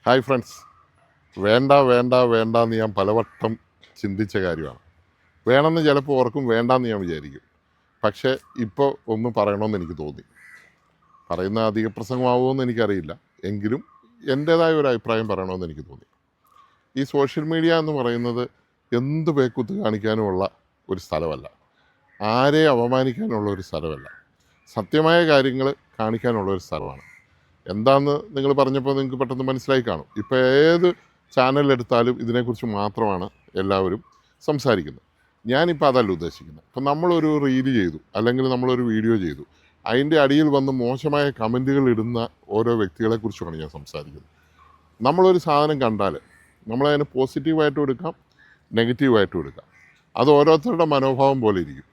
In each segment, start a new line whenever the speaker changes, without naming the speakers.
Hi friends. വേണ്ട വേണ്ട വേണ്ട എന്ന് ഞാൻ പലവട്ടം ചിന്തിച്ച കാര്യമാണ്. വേണമെന്ന് ചിലപ്പോൾ ഓർക്കും, വേണ്ടാന്ന് ഞാൻ വിചാരിക്കും. പക്ഷേ ഇപ്പോൾ ഒന്ന് പറയണമെന്ന് എനിക്ക് തോന്നി. പറയുന്ന അധിക പ്രസംഗമാവുമെന്ന് എനിക്കറിയില്ല, എങ്കിലും എൻ്റേതായ ഒരു അഭിപ്രായം പറയണമെന്ന് എനിക്ക് തോന്നി. ഈ സോഷ്യൽ മീഡിയ എന്ന് പറയുന്നത് എന്ത് പേക്കുത്ത് കാണിക്കാനുമുള്ള ഒരു സ്ഥലമല്ല, ആരെയും അപമാനിക്കാനുള്ള ഒരു സ്ഥലമല്ല, സത്യമായ കാര്യങ്ങൾ കാണിക്കാനുള്ള ഒരു സ്ഥലമാണ്. എന്താണെന്ന് നിങ്ങൾ പറഞ്ഞപ്പോൾ നിങ്ങൾക്ക് പെട്ടെന്ന് മനസ്സിലായി കാണും. ഇപ്പോൾ ഏത് ചാനലെടുത്താലും ഇതിനെക്കുറിച്ച് മാത്രമാണ് എല്ലാവരും സംസാരിക്കുന്നത്. ഞാനിപ്പോൾ അതല്ല ഉദ്ദേശിക്കുന്നത്. ഇപ്പം നമ്മളൊരു റീല് ചെയ്തു, അല്ലെങ്കിൽ നമ്മളൊരു വീഡിയോ ചെയ്തു, അതിൻ്റെ അടിയിൽ വന്ന് മോശമായ കമൻറ്റുകൾ ഇടുന്ന ഓരോ വ്യക്തികളെക്കുറിച്ചുമാണ് ഞാൻ സംസാരിക്കുന്നത്. നമ്മളൊരു സാധനം കണ്ടാൽ നമ്മളതിനെ പോസിറ്റീവായിട്ടും എടുക്കാം, നെഗറ്റീവായിട്ടും എടുക്കാം. അത് ഓരോരുത്തരുടെ മനോഭാവം പോലെ ഇരിക്കും.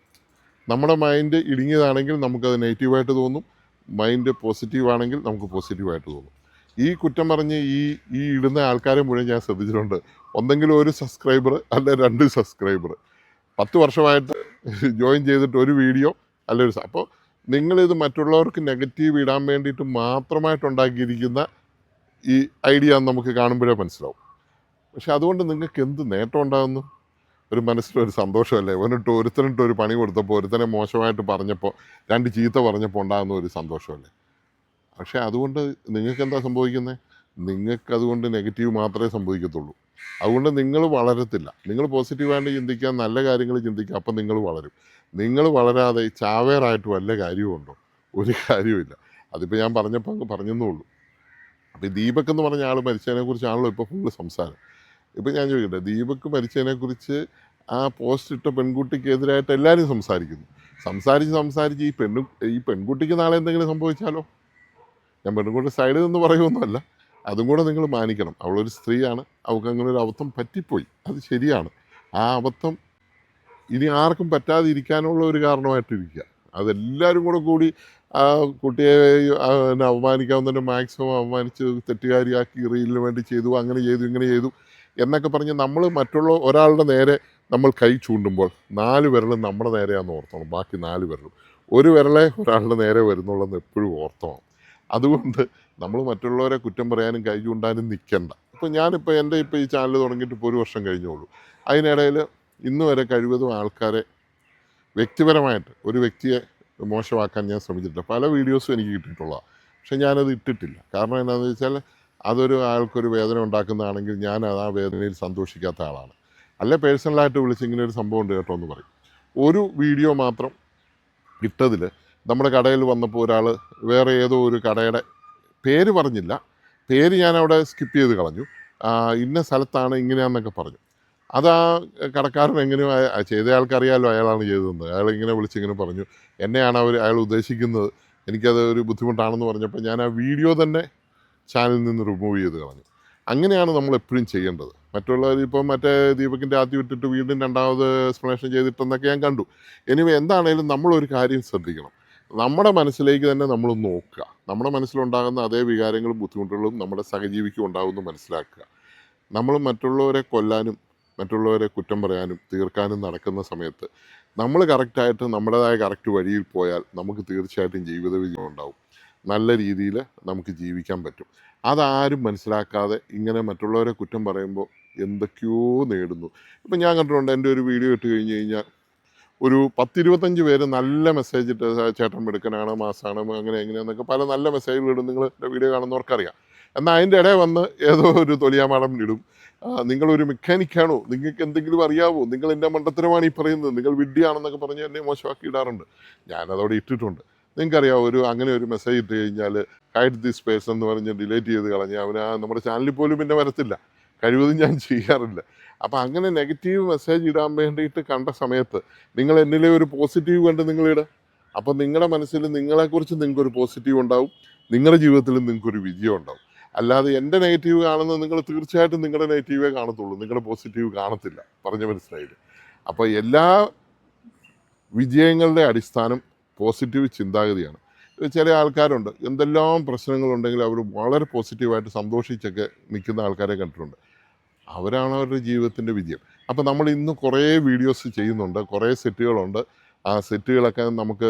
നമ്മുടെ മൈൻഡ് ഇടുങ്ങിയതാണെങ്കിൽ നമുക്കത് നെഗറ്റീവായിട്ട് തോന്നും, മൈൻഡ് പോസിറ്റീവാണെങ്കിൽ നമുക്ക് പോസിറ്റീവായിട്ട് തോന്നും. ഈ കുറ്റം പറഞ്ഞ് ഈ ഇടുന്ന ആൾക്കാരെ മുഴുവൻ ഞാൻ ശ്രദ്ധിച്ചിട്ടുണ്ട്. ഒന്നെങ്കിലും ഒരു സബ്സ്ക്രൈബർ അല്ലെ 2 സബ്സ്ക്രൈബർ, 10 വർഷമായിട്ട് ജോയിൻ ചെയ്തിട്ട് ഒരു വീഡിയോ അല്ലെ ഒരു അപ്പോൾ നിങ്ങളിത് മറ്റുള്ളവർക്ക് നെഗറ്റീവ് ഇടാൻ വേണ്ടിയിട്ട് മാത്രമായിട്ടുണ്ടാക്കിയിരിക്കുന്ന ഈ ഐഡിയ നമുക്ക് കാണുമ്പോഴേ മനസ്സിലാവും. പക്ഷെ അതുകൊണ്ട് നിങ്ങൾക്ക് എന്ത് നേട്ടം ഉണ്ടാകുന്നു? ഒരു മനസ്സിലൊരു സന്തോഷമല്ലേ? ഒരുത്തനിട്ട് ഒരു പണി കൊടുത്തപ്പോൾ, ഒരുത്തനെ മോശമായിട്ട് പറഞ്ഞപ്പോൾ, 2 ചീത്ത പറഞ്ഞപ്പോൾ ഉണ്ടാകുന്ന ഒരു സന്തോഷമല്ലേ? പക്ഷേ അതുകൊണ്ട് നിങ്ങൾക്ക് എന്താ സംഭവിക്കുന്നത്? നിങ്ങൾക്ക് അതുകൊണ്ട് നെഗറ്റീവ് മാത്രമേ സംഭവിക്കത്തുള്ളൂ. അതുകൊണ്ട് നിങ്ങൾ വളരത്തില്ല. നിങ്ങൾ പോസിറ്റീവായിട്ട് ചിന്തിക്കുക, നല്ല കാര്യങ്ങൾ ചിന്തിക്കുക, അപ്പം നിങ്ങൾ വളരും. നിങ്ങൾ വളരാതെ ചാവേറായിട്ട് വല്ല കാര്യവുമുണ്ടോ? ഒരു കാര്യവുമില്ല. അതിപ്പോൾ ഞാൻ പറഞ്ഞപ്പോൾ അങ്ങ് പറഞ്ഞെന്നേ ഉള്ളൂ. അപ്പോൾ ഈ ദീപക് എന്ന് പറഞ്ഞ ആൾ മരിച്ചതിനെക്കുറിച്ചാണല്ലോ ഇപ്പോൾ ഫുള്ള് സംസാരം. ഇപ്പം ഞാൻ ചോദിക്കട്ടെ, ദീപക് മരിച്ചതിനെക്കുറിച്ച് ആ പോസ്റ്റ് ഇട്ട പെൺകുട്ടിക്കെതിരായിട്ട് എല്ലാവരും സംസാരിച്ച് ഈ പെൺകുട്ടിക്ക് നാളെ എന്തെങ്കിലും സംഭവിച്ചാലോ? ഞാൻ പെൺകുട്ടി സൈഡിൽ നിന്ന് പറയുമൊന്നുമല്ല, അതും കൂടെ നിങ്ങൾ മാനിക്കണം. അവളൊരു സ്ത്രീയാണ്, അവൾക്ക് അങ്ങനെ ഒരു അബദ്ധം പറ്റിപ്പോയി, അത് ശരിയാണ്. ആ അബദ്ധം ഇനി ആർക്കും പറ്റാതിരിക്കാനുള്ള ഒരു കാരണമായിട്ടിരിക്കുക. അതെല്ലാവരും കൂടി ആ കുട്ടിയെ അപമാനിക്കാവുന്നതിൻ്റെ മാക്സിമം അപമാനിച്ച് തെറ്റുകാരിയാക്കി റീലിന് വേണ്ടി ചെയ്തു, അങ്ങനെ ചെയ്തു, ഇങ്ങനെ ചെയ്തു എന്നൊക്കെ പറഞ്ഞ് നമ്മൾ മറ്റുള്ള ഒരാളുടെ നേരെ നമ്മൾ കൈ ചൂണ്ടുമ്പോൾ 4 വിരലും നമ്മുടെ നേരെയാണെന്ന് ഓർത്തോണം. ബാക്കി 4 വിരലും, ഒരു വിരലേ ഒരാളുടെ നേരെ വരുന്നുള്ളെന്ന് എപ്പോഴും ഓർത്തോണം. അതുകൊണ്ട് നമ്മൾ മറ്റുള്ളവരെ കുറ്റം പറയാനും കൈ ചൂണ്ടാനും നിൽക്കണ്ട. ഞാനിപ്പോൾ എൻ്റെ ഈ ചാനൽ തുടങ്ങിയിട്ട് ഇപ്പോൾ 1 വർഷം കഴിഞ്ഞോളൂ. അതിനിടയിൽ ഇന്ന് വരെ കഴിവതും ആൾക്കാരെ വ്യക്തിപരമായിട്ട് ഒരു വ്യക്തിയെ മോശമാക്കാൻ ഞാൻ ശ്രമിച്ചിട്ടില്ല. പല വീഡിയോസും എനിക്ക് കിട്ടിയിട്ടുള്ളതാണ്, പക്ഷെ ഞാനത് ഇട്ടിട്ടില്ല. കാരണം എന്താണെന്ന് വെച്ചാൽ അതൊരു ആൾക്കൊരു വേദന ഉണ്ടാക്കുന്നതാണെങ്കിൽ ഞാൻ ആ വേദനയിൽ സന്തോഷിക്കാത്ത ആളാണ്. അല്ലെ പേഴ്സണലായിട്ട് വിളിച്ച് ഇങ്ങനെ ഒരു സംഭവം ഉണ്ട് കേട്ടോ എന്ന് പറയും. ഒരു വീഡിയോ മാത്രം ഇട്ടതിൽ നമ്മുടെ കടയിൽ വന്നപ്പോൾ ഒരാൾ വേറെ ഏതോ ഒരു കടയുടെ പേര് പറഞ്ഞില്ല, പേര് ഞാനവിടെ സ്കിപ്പ് ചെയ്ത് കളഞ്ഞു. ഇന്ന സ്ഥലത്താണ് ഇങ്ങനെയാണെന്നൊക്കെ പറഞ്ഞു. അത് ആ കടക്കാരൻ എങ്ങനെയോ ചെയ്ത ആൾക്കറിയാമല്ലോ അയാളാണ് ചെയ്തതെന്ന്. അയാൾ ഇങ്ങനെ വിളിച്ചിങ്ങനെ പറഞ്ഞു, എന്നെയാണ് അയാൾ ഉദ്ദേശിക്കുന്നത്, എനിക്കത് ഒരു ബുദ്ധിമുട്ടാണെന്ന് പറഞ്ഞപ്പോൾ ഞാൻ ആ വീഡിയോ തന്നെ ചാനലിൽ നിന്ന് റിമൂവ് ചെയ്ത് കളഞ്ഞു. അങ്ങനെയാണ് നമ്മൾ എപ്പോഴും ചെയ്യേണ്ടത്. മറ്റുള്ളവർ ഇപ്പം മറ്റേ ദീപകിൻ്റെ ആദ്യം ഇട്ടിട്ട് വീണ്ടും രണ്ടാമത് എക്സ്പ്ലനേഷൻ ചെയ്തിട്ടെന്നൊക്കെ ഞാൻ കണ്ടു. എനിവേ എന്താണേലും നമ്മളൊരു കാര്യം ശ്രദ്ധിക്കണം. നമ്മുടെ മനസ്സിലേക്ക് തന്നെ നമ്മളൊന്ന് നോക്കുക. നമ്മുടെ മനസ്സിലുണ്ടാകുന്ന അതേ വികാരങ്ങളും ബുദ്ധിമുട്ടുകളും നമ്മുടെ സഹജീവിക്കും ഉണ്ടാകുമെന്ന് മനസ്സിലാക്കുക. നമ്മൾ മറ്റുള്ളവരെ കൊല്ലാനും മറ്റുള്ളവരെ കുറ്റം പറയാനും തീർക്കാനും നടക്കുന്ന സമയത്ത് നമ്മൾ കറക്റ്റായിട്ട് നമ്മുടേതായ കറക്റ്റ് വഴിയിൽ പോയാൽ നമുക്ക് തീർച്ചയായിട്ടും ജീവിത വിജയം ഉണ്ടാവും. നല്ല രീതിയിൽ നമുക്ക് ജീവിക്കാൻ പറ്റും. അതാരും മനസ്സിലാക്കാതെ ഇങ്ങനെ മറ്റുള്ളവരെ കുറ്റം പറയുമ്പോൾ എന്തൊക്കെയോ നേടുന്നു. ഇപ്പം ഞാൻ കണ്ടിട്ടുണ്ട്, എൻ്റെ ഒരു വീഡിയോ ഇട്ട് കഴിഞ്ഞ് കഴിഞ്ഞാൽ ഒരു 10-25 പേര് നല്ല മെസ്സേജ് ഇട്ട്, ചേട്ടൻ മിടുക്കനാണ്, മാസാണ്, അങ്ങനെ എങ്ങനെയാണെന്നൊക്കെ പല നല്ല മെസ്സേജുകൾ ഇടും. നിങ്ങൾ എൻ്റെ വീഡിയോ കാണുന്നവർക്കറിയാം. എന്നാൽ അതിൻ്റെ ഇടയിൽ വന്ന് ഏതോ ഒരു തൊലിയാമാടം ഇടും, നിങ്ങളൊരു മെക്കാനിക്കാണോ, നിങ്ങൾക്ക് എന്തെങ്കിലും അറിയാവോ, നിങ്ങൾ എൻ്റെ മണ്ടത്തരമാണ് ഈ പറയുന്നത്, നിങ്ങൾ വിഡ്ഢിയാണെന്നൊക്കെ പറഞ്ഞ് എന്നെ മോശമാക്കി ഇടാറുണ്ട്. ഞാനതോടെ ഇട്ടിട്ടുണ്ട്. നിങ്ങൾക്കറിയാം, അങ്ങനെ ഒരു മെസ്സേജ് ഇട്ട് കഴിഞ്ഞാൽ ഹൈഡ് ദിസ് പേഴ്സൺ എന്ന് പറഞ്ഞ് ഡിലീറ്റ് ചെയ്ത് കളഞ്ഞ് അവന് നമ്മുടെ ചാനലിൽ പോലും പിന്നെ വരത്തില്ല. കഴിവതും ഞാൻ ചെയ്യാറില്ല. അപ്പം അങ്ങനെ നെഗറ്റീവ് മെസ്സേജ് ഇടാൻ വേണ്ടിയിട്ട് കണ്ട സമയത്ത് നിങ്ങൾ എന്നിലെ ഒരു പോസിറ്റീവ് കണ്ട് നിങ്ങളിടുക. അപ്പം നിങ്ങളുടെ മനസ്സിൽ നിങ്ങളെക്കുറിച്ച് നിങ്ങൾക്കൊരു പോസിറ്റീവ് ഉണ്ടാവും, നിങ്ങളുടെ ജീവിതത്തിൽ നിങ്ങൾക്കൊരു വിജയം ഉണ്ടാവും. അല്ലാതെ എൻ്റെ നെഗറ്റീവ് കാണുന്നത് നിങ്ങൾ തീർച്ചയായിട്ടും നിങ്ങളുടെ നെഗറ്റീവേ കാണത്തുള്ളൂ, നിങ്ങളുടെ പോസിറ്റീവ് കാണത്തില്ല. പറഞ്ഞ മനസ്സിലായില്ലേ? അപ്പോൾ എല്ലാ വിജയങ്ങളുടെ അടിസ്ഥാനം പോസിറ്റീവ് ചിന്താഗതിയാണ്. ചില ആൾക്കാരുണ്ട്, എന്തെല്ലാം പ്രശ്നങ്ങളുണ്ടെങ്കിലും അവർ വളരെ പോസിറ്റീവായിട്ട് സന്തോഷിച്ചൊക്കെ നിൽക്കുന്ന ആൾക്കാരെ കണ്ടിട്ടുണ്ട്. അവരാണ് അവരുടെ ജീവിതത്തിൻ്റെ വിജയം. അപ്പോൾ നമ്മൾ ഇന്ന് കുറേ വീഡിയോസ് ചെയ്യുന്നുണ്ട്, കുറേ സെറ്റുകളുണ്ട്. ആ സെറ്റുകളൊക്കെ നമുക്ക്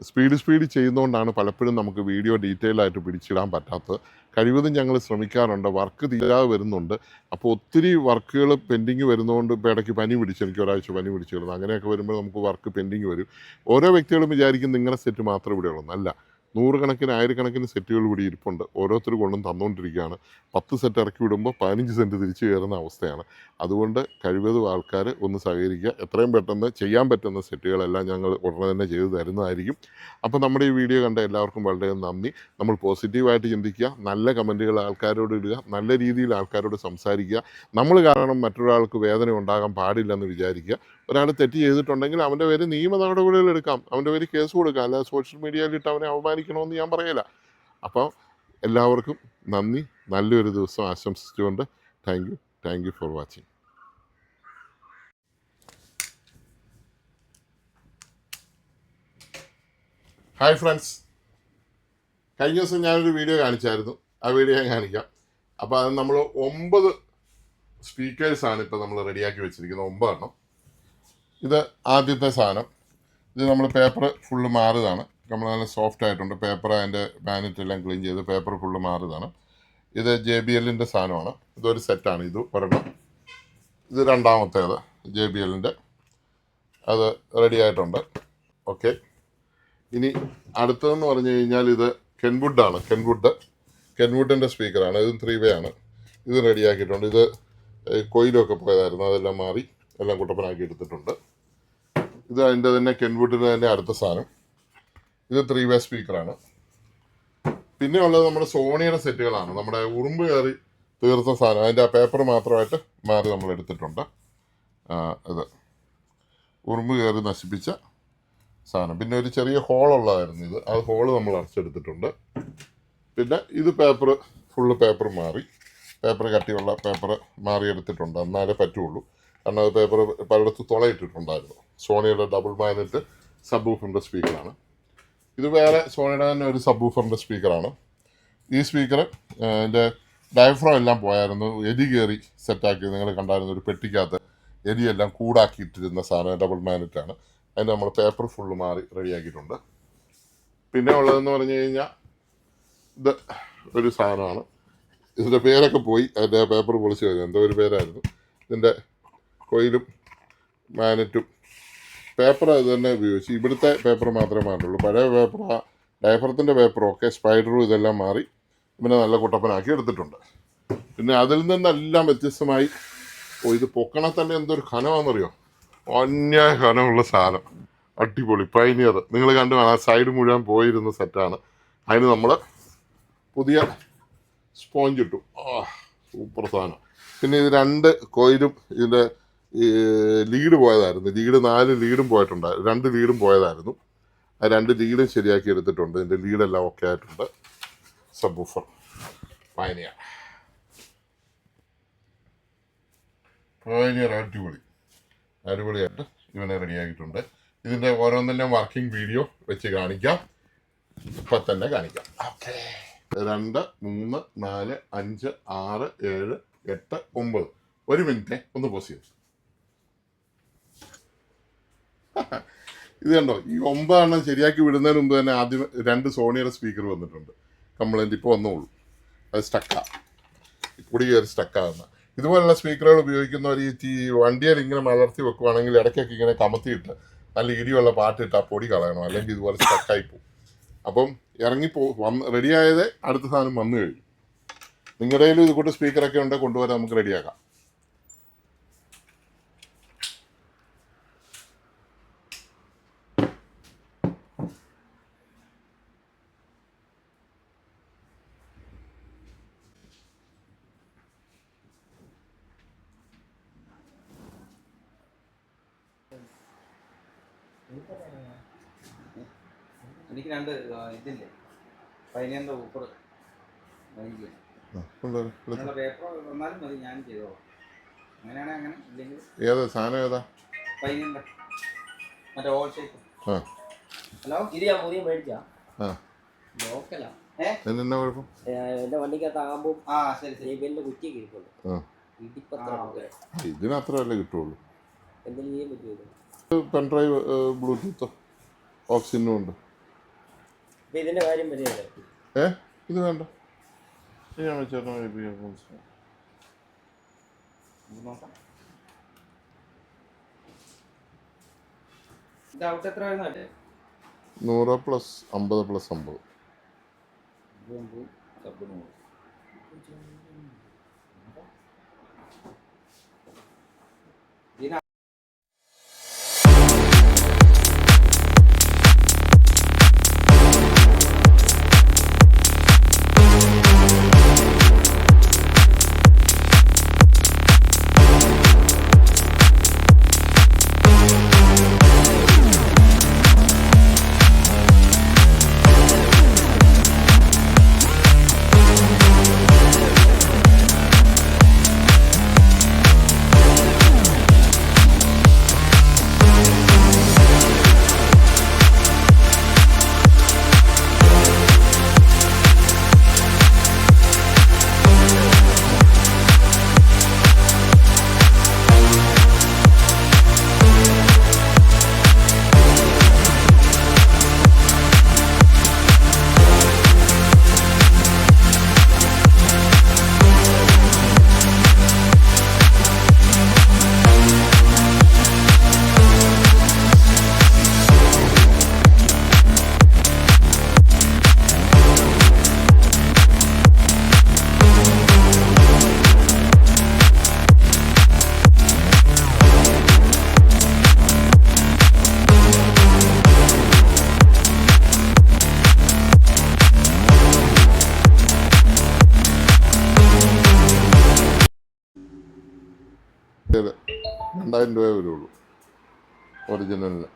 സ്പീഡ് ചെയ്യുന്നതുകൊണ്ടാണ് പലപ്പോഴും നമുക്ക് വീഡിയോ ഡീറ്റെയിൽ ആയിട്ട് പിടിച്ചിടാൻ പറ്റാത്തത്. കഴിവതും ഞങ്ങൾ ശ്രമിക്കാറുണ്ട്, വർക്ക് തീരാതെ വരുന്നുണ്ട്. അപ്പോൾ ഒത്തിരി വർക്കുകൾ പെൻഡിങ് വരുന്നതുകൊണ്ട് ഇപ്പോൾ ഇടയ്ക്ക് പനി പിടിച്ചു, എനിക്ക് ഒരാഴ്ച പനി പിടിച്ചു കിടന്നു. അങ്ങനെയൊക്കെ വരുമ്പോൾ നമുക്ക് വർക്ക് പെൻഡിങ് വരും. ഓരോ വ്യക്തികളും വിചാരിക്കും നിങ്ങളുടെ സെറ്റ് മാത്രമേ ഇവിടെ ഉള്ളൂ. അല്ല, നൂറുകണക്കിന് ആയിരക്കണക്കിന് സെറ്റുകൾ ഇവിടെ ഇരിപ്പുണ്ട്. ഓരോരുത്തർ കൊണ്ടും തന്നുകൊണ്ടിരിക്കുകയാണ്. 10 സെറ്റ് ഇറക്കി വിടുമ്പോൾ 15 സെൻറ്റ് തിരിച്ചു കയറുന്ന അവസ്ഥയാണ്. അതുകൊണ്ട് കഴിവതും ആൾക്കാർ ഒന്ന് സഹകരിക്കുക. എത്രയും പെട്ടെന്ന് ചെയ്യാൻ പറ്റുന്ന സെറ്റുകളെല്ലാം ഞങ്ങൾ ഉടനെ തന്നെ ചെയ്തു തരുന്നതായിരിക്കും. അപ്പോൾ നമ്മുടെ ഈ വീഡിയോ കണ്ട എല്ലാവർക്കും വളരെ നന്ദി. നമ്മൾ പോസിറ്റീവായിട്ട് ചിന്തിക്കുക, നല്ല കമൻറ്റുകൾ ആൾക്കാരോട് ഇടുക, നല്ല രീതിയിൽ ആൾക്കാരോട് സംസാരിക്കുക. നമ്മൾ കാരണം മറ്റൊരാൾക്ക് വേദന ഉണ്ടാകാൻ പാടില്ലെന്ന് വിചാരിക്കുക. ഒരാൾ തെറ്റ് ചെയ്തിട്ടുണ്ടെങ്കിൽ അവൻ്റെ പേര് നിയമ നടപടികൾ എടുക്കാം, അവൻ്റെ പേര് കേസ് കൊടുക്കാം. അല്ലാതെ സോഷ്യൽ മീഡിയയിലിട്ട് അവനെ അവമാനിക്കണമെന്ന് ഞാൻ പറയില്ല. അപ്പോൾ എല്ലാവർക്കും നന്ദി, നല്ലൊരു ദിവസം ആശംസിച്ചുകൊണ്ട് thank you for watching. Hi friends, കഴിഞ്ഞ ദിവസം ഞാനൊരു വീഡിയോ കാണിച്ചായിരുന്നു. ആ വീഡിയോ ഞാൻ കാണിക്കാം. അപ്പോൾ അത് നമ്മൾ 9 സ്പീക്കേഴ്സാണ് ഇപ്പോൾ നമ്മൾ റെഡിയാക്കി വെച്ചിരിക്കുന്നത്, 9 എണ്ണം. ഇത് ആദ്യത്തെ സാധനം. ഇത് നമ്മൾ പേപ്പർ ഫുള്ള് മാറിയതാണ്. നമ്മൾ നല്ല സോഫ്റ്റ് ആയിട്ടുണ്ട്. പേപ്പർ അതിൻ്റെ മാഗ്നറ്റ് എല്ലാം ക്ലീൻ ചെയ്ത് പേപ്പർ ഫുള്ള് മാറിയതാണ്. ഇത് JBLൻ്റെ സാധനമാണ്. ഇതൊരു സെറ്റാണ്. ഇത് ഒരെണ്ണം. ഇത് രണ്ടാമത്തേത് JBLൻ്റെ, അത് റെഡി ആയിട്ടുണ്ട്. ഓക്കെ, ഇനി അടുത്തതെന്ന് പറഞ്ഞു കഴിഞ്ഞാൽ ഇത് കെൻവുഡാണ്. കെൻവുഡിൻ്റെ സ്പീക്കറാണ്. ഇതും 3 വേ ആണ്. ഇത് റെഡിയാക്കിയിട്ടുണ്ട്. ഇത് കൊയിലൊക്കെ പോയതായിരുന്നു, അതെല്ലാം മാറി എല്ലാം കുട്ടപ്പനാക്കി എടുത്തിട്ടുണ്ട്. ഇത് അതിൻ്റെ തന്നെ കെൻവുഡിൻ്റെ തന്നെ അടുത്ത സാധനം. ഇത് 3 വേ സ്പീക്കറാണ്. പിന്നെ ഉള്ളത് നമ്മുടെ സോണിയുടെ സെറ്റുകളാണ്. നമ്മുടെ ഉറുമ്പ് കയറി തീർത്ത സാധനം, അതിൻ്റെ ആ പേപ്പർ മാത്രമായിട്ട് മാറി നമ്മൾ എടുത്തിട്ടുണ്ട്. ഇത് ഉറുമ്പ് കയറി നശിപ്പിച്ച സാധനം. പിന്നെ ഒരു ചെറിയ ഹോളുള്ളതായിരുന്നു ഇത്, ആ ഹോള് നമ്മൾ അടച്ചെടുത്തിട്ടുണ്ട്. പിന്നെ ഇത് ഫുള്ള് പേപ്പർ മാറി, പേപ്പർ കട്ടിയുള്ള പേപ്പർ മാറിയെടുത്തിട്ടുണ്ട്. എന്നാലേ പറ്റുള്ളൂ, കാരണം അത് പേപ്പർ പലയിടത്ത് തുളയിട്ടിട്ടുണ്ടായിരുന്നു. സോണിയുടെ ഡബിൾ മാഗ്നറ്റ് സബ് വൂഫറിൻ്റെ സ്പീക്കറാണ്. ഇത് വേറെ സോണിയുടെ തന്നെ ഒരു സബ് വൂഫറിൻ്റെ സ്പീക്കറാണ്. ഈ സ്പീക്കർ എൻ്റെ ഡയഫ്രം എല്ലാം പോയായിരുന്നു, എലി കയറി സെറ്റാക്കി നിങ്ങൾ കണ്ടായിരുന്നു. ഒരു പെട്ടിക്കകത്ത് എലിയെല്ലാം കൂടാക്കിയിട്ടിരുന്ന സാധനം ഡബിൾ മാഗ്നറ്റാണ്. അതിൻ്റെ നമ്മൾ പേപ്പർ ഫുള്ള് മാറി റെഡിയാക്കിയിട്ടുണ്ട്. പിന്നെ ഉള്ളതെന്ന് പറഞ്ഞു കഴിഞ്ഞാൽ ഇത് ഒരു സാധനമാണ്. ഇതിൻ്റെ പേരൊക്കെ പോയി, അതിൻ്റെ പേപ്പർ പൊളിച്ച് കഴിഞ്ഞു. എന്തോ ഒരു പേരായിരുന്നു. ഇതിൻ്റെ കൊയിലും മാഗ്നറ്റും പേപ്പർ അത് തന്നെ ഉപയോഗിച്ച് ഇവിടുത്തെ പേപ്പർ മാത്രമേ മാറ്റുള്ളൂ. പഴയ പേപ്പർ, ഡയഫ്രത്തിൻ്റെ പേപ്പറും ഒക്കെ സ്പൈഡറും ഇതെല്ലാം മാറി പിന്നെ നല്ല കുട്ടപ്പനാക്കി എടുത്തിട്ടുണ്ട്. പിന്നെ അതിൽ നിന്നെല്ലാം വ്യത്യസ്തമായി ഇത് പൊക്കണ തന്നെ എന്തൊരു ഖനമാണെന്നറിയോ, അന്യായ ഖനമുള്ള സാധനം, അടിപൊളി പൈനിയർ. നിങ്ങൾ കണ്ടു കാണാം, സൈഡ് മുഴുവൻ പോയിരുന്ന സെറ്റാണ്. അതിന് നമ്മൾ പുതിയ സ്പോഞ്ച് ഇട്ടു. സൂപ്പർ സാധനം. പിന്നെ ഇത് 2 കോയിലും ഇതിൻ്റെ ലീഡ് പോയതായിരുന്നു. 4 ലീഡും പോയിട്ടുണ്ടായിരുന്നു, 2 ലീഡും പോയതായിരുന്നു. ആ 2 ലീഡും ശരിയാക്കി എടുത്തിട്ടുണ്ട്. ഇതിൻ്റെ ലീഡെല്ലാം ഓക്കെ ആയിട്ടുണ്ട്. സബ് വൂഫർ പൈനിയർ അടിപൊളിയായിട്ട് ഇവനെ റെഡിയാക്കിയിട്ടുണ്ട്. ഇതിൻ്റെ ഓരോന്നിൻ്റെ വർക്കിംഗ് വീഡിയോ വെച്ച് കാണിക്കാം, ഇപ്പം തന്നെ കാണിക്കാം. ഓക്കെ, 2, 3, 4, 5, 6, 7, 8, 9. 1 മിനിറ്റ് ഒന്ന് പോസ് ചെയ്യും. ഇത് കണ്ടോ, ഈ 9 എണ്ണം ശരിയാക്കി വിടുന്നതിന് മുമ്പ് തന്നെ ആദ്യം 2 സോണിയുടെ സ്പീക്കർ വന്നിട്ടുണ്ട്. കംപ്ലൈൻറ്റ് ഇപ്പോൾ വന്നോളൂ, അത് കൂടി കയറി സ്റ്റക്കാകുന്ന. ഇതുപോലുള്ള സ്പീക്കറുകൾ ഉപയോഗിക്കുന്നവർ ഈ വണ്ടിയിൽ ഇങ്ങനെ മലർത്തി വെക്കുവാണെങ്കിൽ ഇടയ്ക്കൊക്കെ ഇങ്ങനെ കമത്തിയിട്ട് നല്ല ഇടിയുള്ള പാട്ടിട്ട് ആ പൊടി കളയണം, അല്ലെങ്കിൽ ഇതുപോലെ സ്റ്റക്കായി പോകും. അപ്പം റെഡിയായതേ അടുത്ത സാധനം വന്നു കഴിഞ്ഞു. നിങ്ങളുടെ കയ്യിൽ ഇത് കൂട്ട് സ്പീക്കറൊക്കെ ഉണ്ടെങ്കിൽ കൊണ്ടുവരാൻ നമുക്ക് റെഡിയാക്കാം.
എനിക്ക് 2 ഇതില്ലേ പൈനിയറിൻ്റെ ഊപ്പർ പേപ്പർ വന്നാലും മതി, ഞാൻ ചെയ്തോളാം. അങ്ങനെയാണെങ്കിൽ അങ്ങനെ, ഇല്ലെങ്കിൽ
ഏതാ സാധനം, ഏതാ
പൈനിയറിൻ്റെ മറ്റേ ഓൾ ഷേപ്പ്. ഹലോ,
ഇത് ഞാൻ പുതിയ മേടിച്ചാ ലോക്കലാ.
എന്നാ കുഴപ്പം?
എന്റെ വണ്ടിക്കകത്ത് ആകുമ്പോൾ
ശരി
JBLന്റെ കുറ്റിയൊക്കെ ഇരിപ്പുണ്ട്.
ഇതിനത്രല്ലേ കിട്ടുള്ളൂ.
എന്തെങ്കിലും ചെയ്യാൻ പറ്റുമോ?
പെൻഡ്രൈവ് ബ്ലൂടൂത്ത് ഓക്സിജനും ഉണ്ട്.
ഇപ്പൊ ഇതിന്റെ കാര്യം വരികയല്ലേ?
ഇത് വേണ്ട, ഇത് ഞാൻ വെച്ചേട്ടാ.
ഇത് നോക്കാം. ഇത് ഔട്ട് എത്ര വരുന്നല്ലേ?
100 പ്ലസ് 50 പ്ലസ് 50.
സബ് 100. ഇതിന്
ശരി, 2000 രൂപയെ വരുള്ളൂ ഒറിജിനലിന്.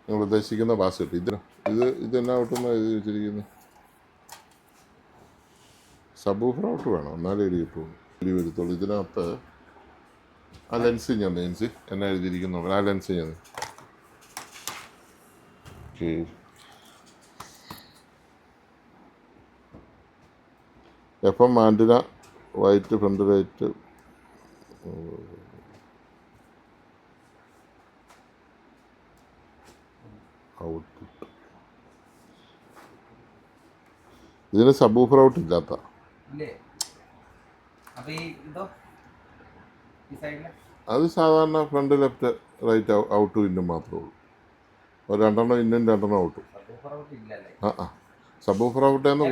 നിങ്ങൾ ഉദ്ദേശിക്കുന്ന ബാസ്കറ്റ് ഇത് എന്നാ ഔട്ടെന്നാണ് എഴുതി വെച്ചിരിക്കുന്നത്? സബൂഫർ ഔട്ട് വേണം, എന്നാലേ എഴുതി കിട്ടുള്ളൂ. എഴുതി വരുത്തുള്ളൂ. ഇതിനകത്ത് ആ ലെൻസ് ഞാൻ എന്നാ എഴുതിയിരിക്കുന്നുള്ളൂ. ആ ലെൻസ് ഞാൻ FM antenna white front light output. ഇതിന് സബൂഫർ ഔട്ട് ഇല്ലാത്ത
ഇല്ലേ? അപ്പൊ ഈ ഇതോ ഈ സൈഡിലെ
അത് സാധാരണ ഫ്രണ്ട് ലെഫ്റ്റ് റൈറ്റ് ഔട്ടും ഇന്നും മാത്രമേ ഉള്ളൂ. ഒരു 2 ഇന്നും 2 ഔട്ടും.
ഇല്ലല്ലേ?
ആ സബൂഫർ ഔട്ട് എന്ന്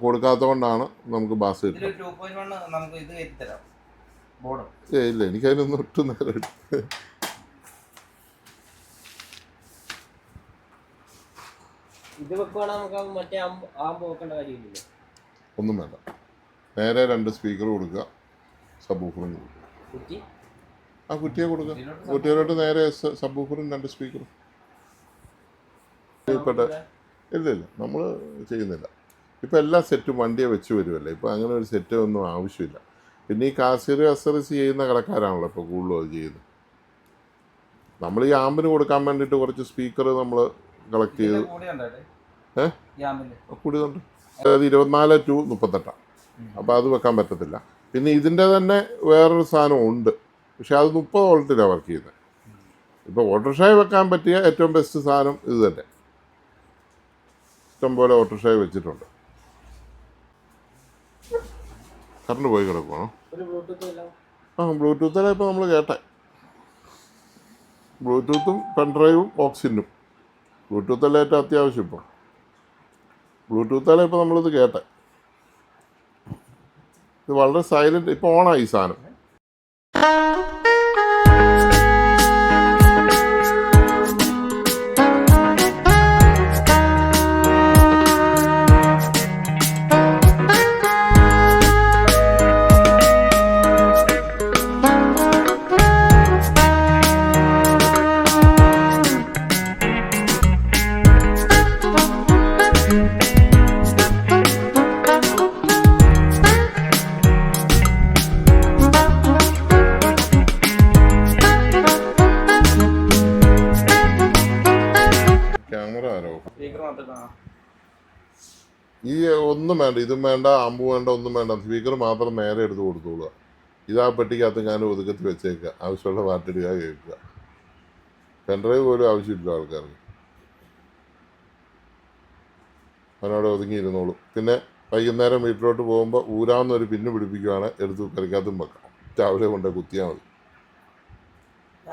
കൊടുക്കാത്തതുകൊണ്ടാണ് നമുക്ക് ബാസ് കിട്ടുന്നത്.
ഇതില് 2.1 നമുക്ക് ഇത് കയറ്റി തരാം ബോർഡ്.
ഇല്ല, എനിക്കതിനൊന്നും ഒട്ടും നേരം
ഇത് വെക്കുവാണെങ്കിൽ നമുക്ക് മറ്റേ ആമ്പ് വെക്കേണ്ട കാര്യമില്ലല്ലോ.
ഒന്നും വേണ്ട. നേരെ 2 സ്പീക്കർ കൊടുക്കുക, സബൂഫറും കൊടുക്കുക.
കുറ്റി
ആ കുറ്റിയെ കൊടുക്കുക. കുറ്റിയിലോട്ട് നേരെ സബൂഫറും 2 സ്പീക്കറും. ഇല്ല നമ്മൾ ചെയ്യുന്നില്ല. ഇപ്പം എല്ലാ സെറ്റും വണ്ടിയെ വെച്ച് വരുമല്ലേ. ഇപ്പം അങ്ങനെ ഒരു സെറ്റ് ഒന്നും ആവശ്യമില്ല. പിന്നെ ഈ കാസിയർ അസറീസ് ചെയ്യുന്ന കടക്കാരാണല്ലോ ഇപ്പോൾ കൂടുതലും അത് ചെയ്യുന്നത്. നമ്മൾ ഈ ആമ്പിന് കൊടുക്കാൻ വേണ്ടിയിട്ട് കുറച്ച് സ്പീക്കർ നമ്മൾ കളക്ട് ചെയ്ത് കൂടിയതുണ്ട്. അതായത് 24 to 38. അപ്പോൾ അത് വെക്കാൻ പറ്റത്തില്ല. പിന്നെ ഇതിൻ്റെ തന്നെ വേറൊരു സാധനം ഉണ്ട്, പക്ഷെ അത് 30 വോൾട്ടിലാണ് വർക്ക് ചെയ്യുന്നത്. ഇപ്പോൾ ഓട്ടോറിക്ഷയിൽ വെക്കാൻ പറ്റിയ ഏറ്റവും ബെസ്റ്റ് സാധനം ഇത് തന്നെ. ഇഷ്ടംപോലെ ഓട്ടോറിക്ഷയിൽ വെച്ചിട്ടുണ്ട്. കറണ്ട് പോയി കിടക്കുവാണോ? ബ്ലൂടൂത്തിലാണ് ഇപ്പോൾ നമ്മൾ കേട്ടെ. ബ്ലൂടൂത്തും പെൻഡ്രൈവും ഓക്സിജനും. ബ്ലൂടൂത്തല്ല ഏറ്റവും അത്യാവശ്യം. ഇപ്പോൾ ബ്ലൂടൂത്തല്ല ഇപ്പോൾ നമ്മളിത് കേട്ടെ. ഇത് വളരെ സൈലൻറ്റ്. ഇപ്പോൾ ഓണായി ഈ സാധനം. ഈ ഒന്നും വേണ്ട, ഇതും വേണ്ട, ആമ്പും വേണ്ട, ഒന്നും വേണ്ട. സ്പീക്കർ മാത്രം നേരെ എടുത്ത് കൊടുത്തോളുക. ഇതാ പെട്ടിക്കകത്ത് ഞാൻ ഒതുക്കത്തി വെച്ചേക്കുക. ആവശ്യമുള്ള പാട്ടിടുക, കേൾക്കുക. പെൻഡ്രൈവ് പോലും ആവശ്യമില്ല ആൾക്കാർക്ക്. അവനവിടെ ഒതുങ്ങിയിരുന്നോളും. പിന്നെ വൈകുന്നേരം വീട്ടിലോട്ട് പോകുമ്പോൾ ഊരാവുന്ന ഒരു പിന്ന് പിടിപ്പിക്കുകയാണ്, എടുത്ത് കറിക്കകത്തും വെക്കാം. രാവിലെ കൊണ്ട് കുത്തിയാൽ മതി.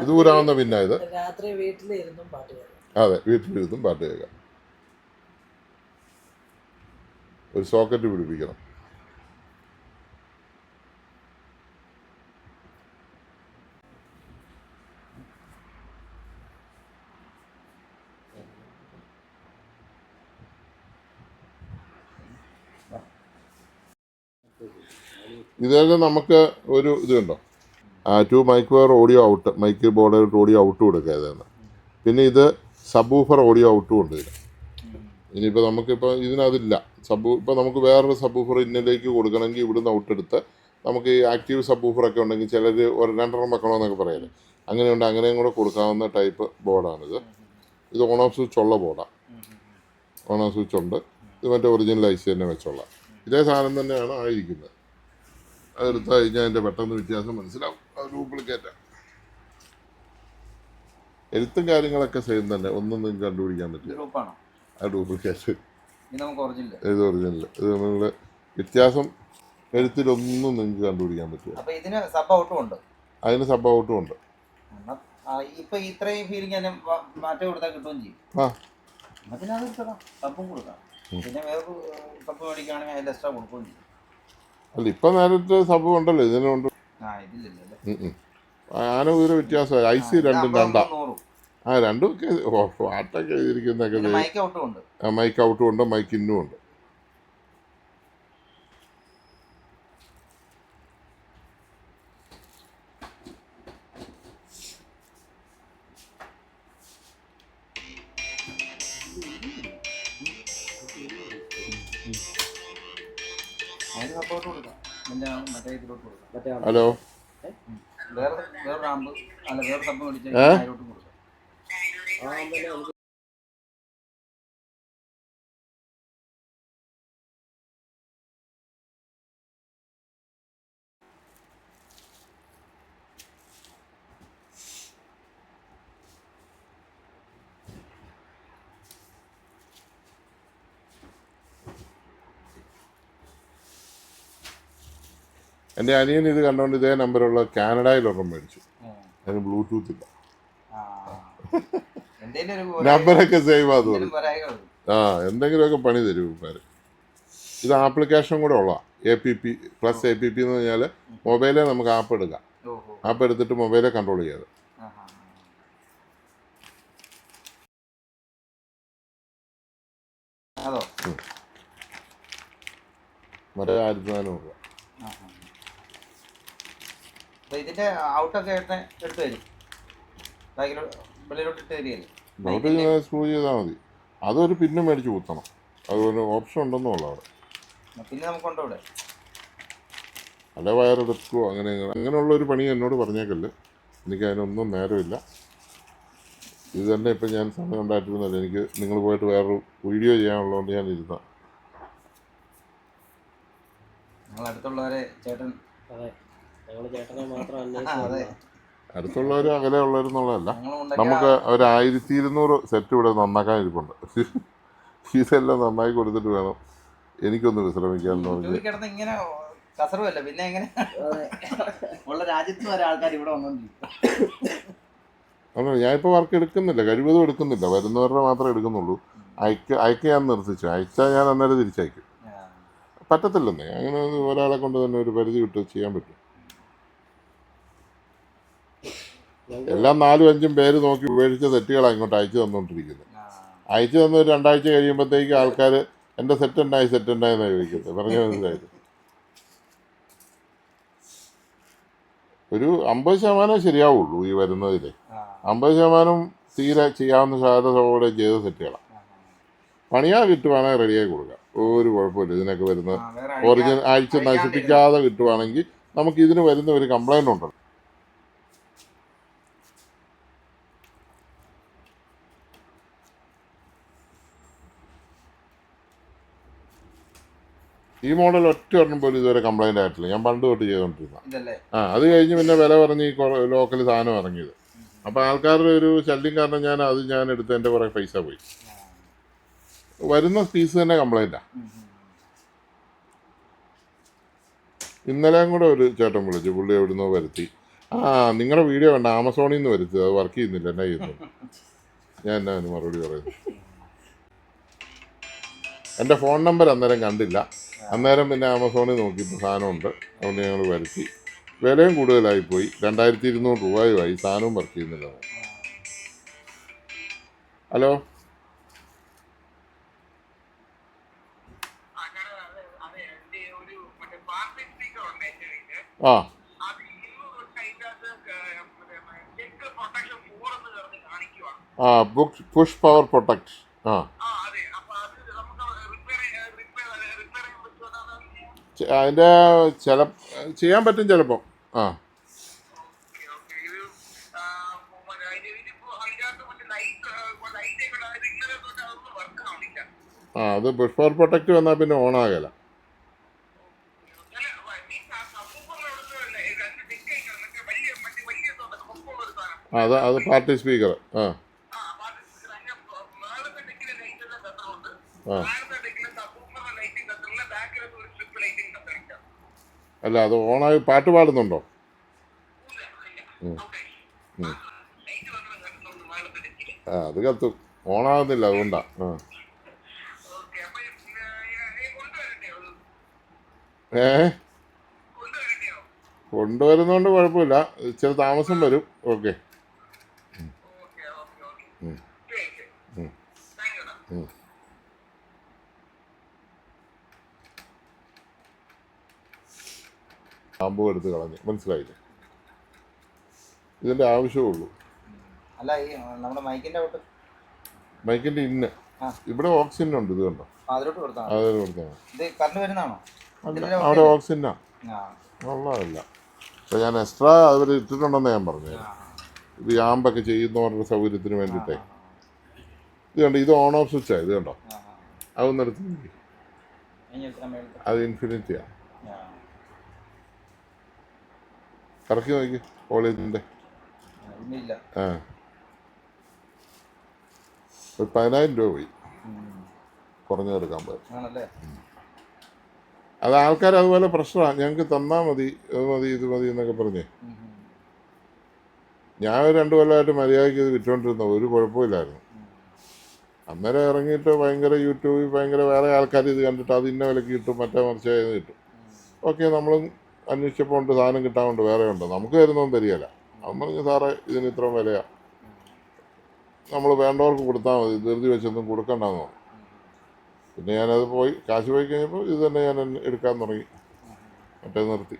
ഇത് ഊരാവുന്ന പിന്നാ ഇത്.
രാത്രി വീട്ടിലിരുന്നും പാട്ട് കേൾക്കാം.
അതെ, വീട്ടിലിരുന്നും പാട്ട് കേൾക്കാം. ഒരു സോക്കറ്റ് പിടിപ്പിക്കണം. ഇതൊക്കെ നമുക്ക് ഒരു ഇതുണ്ടോ, 2 mic wire audio out, mic board audio ഔട്ടും കൊടുക്കുക ഇതാണ്. പിന്നെ ഇത് സബ് ഊഫർ ഓഡിയോ ഔട്ടും ഉണ്ട് ഇതിന്. ഇനിയിപ്പോൾ നമുക്കിപ്പോൾ ഇതിനതില്ല ഇപ്പോൾ നമുക്ക് വേറൊരു സബ് ഊഫർ ഇന്നിലേക്ക് കൊടുക്കണമെങ്കിൽ ഇവിടുന്ന് ഔട്ടെടുത്ത് നമുക്ക് ഈ ആക്റ്റീവ് സബ് ഊഫറൊക്കെ ഉണ്ടെങ്കിൽ ചിലർ ഒരു 2 വെക്കണമെന്നൊക്കെ പറയല്ലേ, അങ്ങനെയുണ്ട്. അങ്ങനെയും കൂടെ കൊടുക്കാവുന്ന ടൈപ്പ് ബോർഡാണിത്. ഇത് ഓൺ ഓഫ് സ്വിച്ച് ഉള്ള ബോർഡാണ്. ഓൺ ഓഫ് സ്വിച്ച് ഉണ്ട്. ഇത് മറ്റേ ഒറിജിനൽ ഐസി തന്നെ വെച്ചുള്ള ഇതേ സാധനം തന്നെയാണ് ആയിരിക്കുന്നത്. അതെടുത്ത് കഴിഞ്ഞാൽ അതിൻ്റെ പെട്ടെന്ന് വ്യത്യാസം മനസ്സിലാവും. അത് ഡ്യൂപ്ലിക്കേറ്റാണ്. എഴുത്തും കാര്യങ്ങളൊക്കെ സെയിം തന്നെ, ഒന്നും നിങ്ങൾക്ക് കണ്ടുപിടിക്കാൻ പറ്റില്ല.
ഗ്രൂപ്പാണോ
ആ ഡ്യൂപ്ലിക്കേറ്റ്,
ഇത് നമുക്ക് ഒറിജിനൽ,
ഇത് ഒറിജിനൽ. ഇത് നിങ്ങൾ വ്യത്യാസം എഴുത്തിലൊന്നും നിങ്ങൾക്ക് കണ്ടുപിടിക്കാൻ പറ്റില്ല.
അപ്പൊ ഇതിന് സബ് ഔട്ടും ഉണ്ട്,
അതിന് സബ് ഔട്ടും ഉണ്ട്.
ഇപ്പൊ ഇത്രയും ഫീലിംഗ് തന്നെ മാറ്റം കൊടുത്താൽ കിട്ടുകയും ചെയ്യും.
ആ
അതിനത് എടുക്കണം, സബും കൊടുക്കാം. പിന്നെ വേറെ സബ് മേടിക്കുകയാണെങ്കിൽ അതിൽ എക്സ്ട്രാ കൊടുക്കുകയും ചെയ്യും.
അല്ല, ഇപ്പം നേരത്തെ സബ് ഉണ്ടല്ലോ, ഇതിനുണ്ട്.
ഇതില്ലല്ലേ
ആന ഒരു വ്യത്യാസം. ഐസി രണ്ടും രണ്ടാ.
100.
ആ രണ്ടും ഒക്കെ പാട്ടൊക്കെ എഴുതിയിരിക്കുന്നതൊക്കെ
മൈക്ക് ഔട്ടും ഉണ്ട്.
മൈക്ക് ഔട്ടും ഉണ്ട്, മൈക്ക് ഇന്നും ഉണ്ട്.
അതിന് സപ്പോർട്ട് കൊടുക്കാം. പിന്നെ മറ്റേ ഇതിലോട്ട് കൊടുക്കാം.
മറ്റേ
ഹലോ,
വേറെ ആമ്പ് അല്ല, വേറെ സബ് മേടിച്ചാൽ അതിലോട്ട് കൊടുക്കാം.
എൻ്റെ അനിയൻ ഇത് കണ്ടുകൊണ്ട് ഇതേ നമ്പറുള്ള കാനഡയിൽ ഒരെണ്ണം മേടിച്ചു. അതിന് ബ്ലൂടൂത്ത് ഇല്ല. നമ്പറൊക്കെ സേവ് ആകും. ആ എന്തെങ്കിലുമൊക്കെ പണി തരും ഇവന്മാര്. ഇത് ആപ്ലിക്കേഷൻ കൂടെ ഉള്ള APP പ്ലസ് APP എന്ന് പറഞ്ഞാൽ മൊബൈലിൽ നമുക്ക് ആപ്പ് എടുക്കാം. ആപ്പ് എടുത്തിട്ട് മൊബൈലെ കൺട്രോൾ ചെയ്യാതെ. മറ്റേ 1400 രൂപ.
ഇതിന്റെ ഔട്ടൊക്കെ എടുത്ത് തരും, വെളിയിലോട്ട് ഇട്ട് തരികയല്ലേ.
ഡോട്ട് സ്ക്രൂ ചെയ്താൽ മതി. അതൊരു പിന്നെ മേടിച്ച് കുത്തണം. അതൊരു ഓപ്ഷൻ ഉണ്ടെന്നുള്ളൂ അവിടെ.
പിന്നെ നമുക്കുണ്ടോ ഇവിടെ?
അല്ല വയറെടുക്കുകയോ അങ്ങനെയുള്ള ഒരു പണി എന്നോട് പറഞ്ഞേക്കല്ലേ. എനിക്ക് അതിനൊന്നും നേരമില്ല. ഇത് തന്നെ ഇപ്പം ഞാൻ സമയം ഉണ്ടായിട്ടിരുന്നല്ലോ. എനിക്ക് നിങ്ങൾ പോയിട്ട് വേറൊരു വീഡിയോ ചെയ്യാനുള്ളതുകൊണ്ട് ഞാൻ ഇരുന്ന.
അടുത്തുള്ളവരെ ചേട്ടൻ,
അടുത്തുള്ളവർ അകലെ ഉള്ളവരെന്നുള്ളതല്ല, നമുക്ക് ഒരു 1200 സെറ്റ് ഇവിടെ നന്നാക്കാൻ ഇരിപ്പുണ്ട്. ഇതെല്ലാം നന്നായി കൊടുത്തിട്ട് വേണം എനിക്കൊന്ന് വിശ്രമിക്കാന്ന് പറഞ്ഞ്.
ഇങ്ങനെ കസറുമല്ല പിന്നെ എങ്ങനെ ഉള്ള രാജ്യത്ത് വരെ ആൾക്കാർ ഇവിടെ വന്നോണ്ടിരിക്കും.
അല്ല, ഞാനിപ്പോൾ വർക്ക് എടുക്കുന്നില്ല, കഴിവതും എടുക്കുന്നില്ല. വരുന്നവരുടെ മാത്രമേ എടുക്കുന്നുള്ളൂ. അയക്ക് ഞാൻ നിർത്തിച്ചു. അയച്ചാൽ ഞാൻ അന്നേരം തിരിച്ചയക്കും. പറ്റത്തില്ലെന്നേ, അങ്ങനെ ഒരാളെ കൊണ്ട് തന്നെ ഒരു പരിധി വിട്ട് ചെയ്യാൻ പറ്റും. എല്ലാം 4-5 പേര് നോക്കി ഉപേക്ഷിച്ച തെറ്റുകളാണ് ഇങ്ങോട്ട് അയച്ചു തന്നുകൊണ്ടിരിക്കുന്നത്. അയച്ചു തന്ന ഒരു 2 ആഴ്ച കഴിയുമ്പോഴത്തേക്ക് ആൾക്കാർ എൻ്റെ സെറ്റ് ഉണ്ടായെന്നാണ് ചോദിക്കുന്നത്. പറഞ്ഞു മനസ്സിലായത്. ഒരു 50% ശരിയാവുള്ളൂ ഈ വരുന്നതിൽ. 50% തീരെ ചെയ്യാവുന്ന സാധ്യതയോടെ ചെയ്ത സെറ്റുകളാണ്. പണിയാ കിട്ടുവാണെങ്കിൽ റെഡിയായി കൊടുക്കാം, ഒരു കുഴപ്പമില്ല. ഇതിനൊക്കെ വരുന്ന ഒറിജിനൽ ആഴ്ച നശിപ്പിക്കാതെ കിട്ടുവാണെങ്കിൽ നമുക്ക് ഇതിന് വരുന്ന ഒരു കംപ്ലൈൻ്റ് ഉണ്ടല്ലോ. ഈ മോഡൽ ഒറ്റ ഒരെണ്ണം പോലും ഇതുവരെ കംപ്ലൈൻ്റ് ആയിട്ടില്ല. ഞാൻ പണ്ട് തൊട്ട് ചെയ്തുകൊണ്ടിരുന്ന. അത് കഴിഞ്ഞ് പിന്നെ വില പറഞ്ഞ് ഈ ലോക്കൽ സാധനം ഇറങ്ങിയത്. അപ്പോൾ ആൾക്കാരുടെ ഒരു ശല്യം കാരണം ഞാൻ എടുത്ത് എൻ്റെ കുറേ പൈസ പോയി. വരുന്ന പീസ് തന്നെ കംപ്ലൈൻറ്റാണ്. ഇന്നലെയും കൂടെ ഒരു ചേട്ടൻ വിളിച്ചു, പുള്ളി എവിടുന്നോ വരുത്തി. നിങ്ങളുടെ വീഡിയോ കണ്ട ആമസോണിൽ നിന്ന് വരുത്തി, അത് വർക്ക് ചെയ്യുന്നില്ല, എന്നാ ചെയ്യുന്നു? ഞാൻ എന്നാ അതിന് മറുപടി പറയുന്നു? എൻ്റെ ഫോൺ നമ്പർ അന്നേരം കണ്ടില്ല. അന്നേരം പിന്നെ ആമസോണിൽ നോക്കിയപ്പോൾ സാധനമുണ്ട്, അതുകൊണ്ട് ഞങ്ങൾ വരുത്തി. വിലയും കൂടുതലായിപ്പോയി, 2200 രൂപയുമായി, സാധനവും വർക്ക് ചെയ്യുന്നില്ല. ഹലോ, ആ പുഷ് പവർ പ്രൊട്ടക്ട്. അതിൻ്റെ ചെയ്യാൻ പറ്റും ചിലപ്പം. അത് പുഷ് പവർ പ്രൊട്ടക്ട് വന്നാൽ പിന്നെ ഓണാകല. അത് പാർട്ടി സ്പീക്കർ. അല്ല, അത് ഓണായി പാട്ട് പാടുന്നുണ്ടോ? അത് കത്തും, ഓണാകുന്നില്ല, അതുകൊണ്ടാ. കൊണ്ടുവരുന്നോണ്ട് കുഴപ്പമില്ല, ഇച്ചിരി താമസം വരും. ഓക്കെ. പാമ്പും എടുത്ത് കളഞ്ഞു, മനസ്സിലായില്ലേ? ഇതിൻ്റെ ആവശ്യമുള്ളൂ.
അല്ല, ഈ നമ്മുടെ
മൈക്കിൻ്റെ ഇന്ന് ഇവിടെ ഓക്സിജൻ ഉണ്ട്, ഇത് കണ്ടോ?
അതിലോട്ട് കൊടുത്താൽ വരുന്നതാണോ?
അവിടെ ഓക്സിജനാ ഉള്ളതല്ല. അപ്പോൾ ഞാൻ എക്സ്ട്രാ അവർ ഇട്ടിട്ടുണ്ടെന്ന് ഞാൻ പറഞ്ഞു. ഇത് യാമ്പൊക്കെ ചെയ്യുന്നവരുടെ സൗകര്യത്തിന് വേണ്ടിയിട്ടേ. ഇത് കണ്ടോ, ഇത് ഓൺ ഓഫ് സ്വിച്ചാണ്, ഇത് കണ്ടോ? അതൊന്നും എടുത്ത് നോക്കി, അത് ഇൻഫിനിറ്റിയാണ്. കറക്കി നോക്കി കോളേജിൻ്റെ. ഒരു 10,000 രൂപ പോയി, കുറഞ്ഞെടുക്കാൻ പോയി. അത് ആൾക്കാർ അതുപോലെ പ്രശ്നമാണ്, ഞങ്ങൾക്ക് തന്നാൽ മതി, അത് മതി, ഇത് മതി എന്നൊക്കെ പറഞ്ഞേ. ഞാൻ 2 കൊല്ലമായിട്ട് മര്യാദയ്ക്ക് ഇത് വിറ്റുകൊണ്ടിരുന്ന, ഒരു കുഴപ്പമില്ലായിരുന്നു. അന്നേരം ഇറങ്ങിയിട്ട് ഭയങ്കര യൂട്യൂബിൽ ഭയങ്കര വേറെ ആൾക്കാർ ഇത് കണ്ടിട്ട് അത് ഇന്ന വിലക്ക് കിട്ടും, മറ്റേ മറിച്ച് കിട്ടും. ഓക്കെ, നമ്മളും അന്വേഷിച്ചപ്പോൾ ഉണ്ട്, സാധനം കിട്ടാനുണ്ട്, വേറെ ഉണ്ടോ, നമുക്ക് തരുന്നൊന്നും തരികയില്ല. നമ്മൾ സാറേ ഇതിന് ഇത്രയും വിലയാണ്, നമ്മൾ വേണ്ടവർക്ക് കൊടുത്താൽ മതി, ധൃതി വെച്ചൊന്നും കൊടുക്കണ്ടെന്ന് പറഞ്ഞു. പിന്നെ ഞാനത് പോയി കാശ് പോയി കഴിഞ്ഞപ്പോൾ ഇത് തന്നെ ഞാൻ എടുക്കാൻ തുടങ്ങി, മറ്റേ നിർത്തി.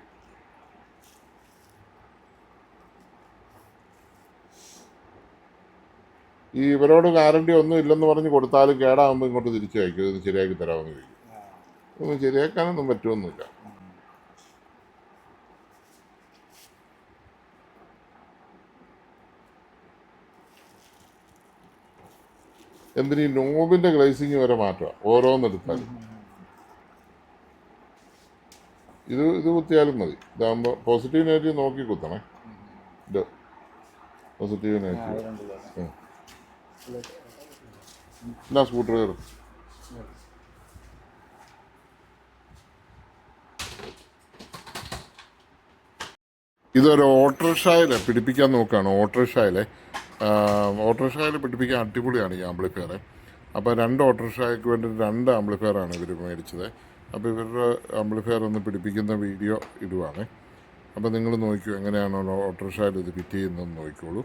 ഈ ഇവരോട് ഗ്യാരണ്ടി ഒന്നും ഇല്ലെന്ന് പറഞ്ഞ് കൊടുത്താലും കേടാകുമ്പോൾ ഇങ്ങോട്ട് തിരിച്ചു അയക്കും, ഇത് ശരിയാക്കി തരാമെന്ന് ചോദിക്കും. ഒന്നും ശരിയാക്കാനൊന്നും പറ്റുമൊന്നുമില്ല. എന്തിനീ നോബിൻ്റെ ഗ്ലേസിങ് വരെ മാറ്റുക, ഓരോന്നെടുത്താലും. ഇത് കുത്തിയാലും മതി. ഇതാകുമ്പോൾ പോസിറ്റീവ് നെഗറ്റീവ് നോക്കി കുത്തണേ. ഇത് പോസിറ്റീവ് നെഗറ്റീവ്. എന്നാ സ്കൂട്ടർ കയറും. ഇതൊരു ഓട്ടോറിക്ഷയിൽ പിടിപ്പിക്കാൻ നോക്കുകയാണ്. ഓട്ടോറിക്ഷയിൽ പിടിപ്പിക്കാൻ അടിപൊളിയാണ് ഈ ആംപ്ലിഫയർ. അപ്പോൾ 2 ഓട്ടോറിക്ഷയ്ക്ക് വേണ്ടി 2 ആംപ്ലിഫയറാണ് ഇവർ മേടിച്ചത്. അപ്പോൾ ഇവരുടെ ആംപ്ലിഫയർ ഒന്ന് പിടിപ്പിക്കുന്ന വീഡിയോ ഇടുവാണ്. അപ്പോൾ നിങ്ങൾ നോക്കിയോ എങ്ങനെയാണോ ഓട്ടോറിക്ഷയിൽ ഇത് ഫിറ്റ് ചെയ്യുന്നതെന്ന് നോക്കിക്കോളൂ.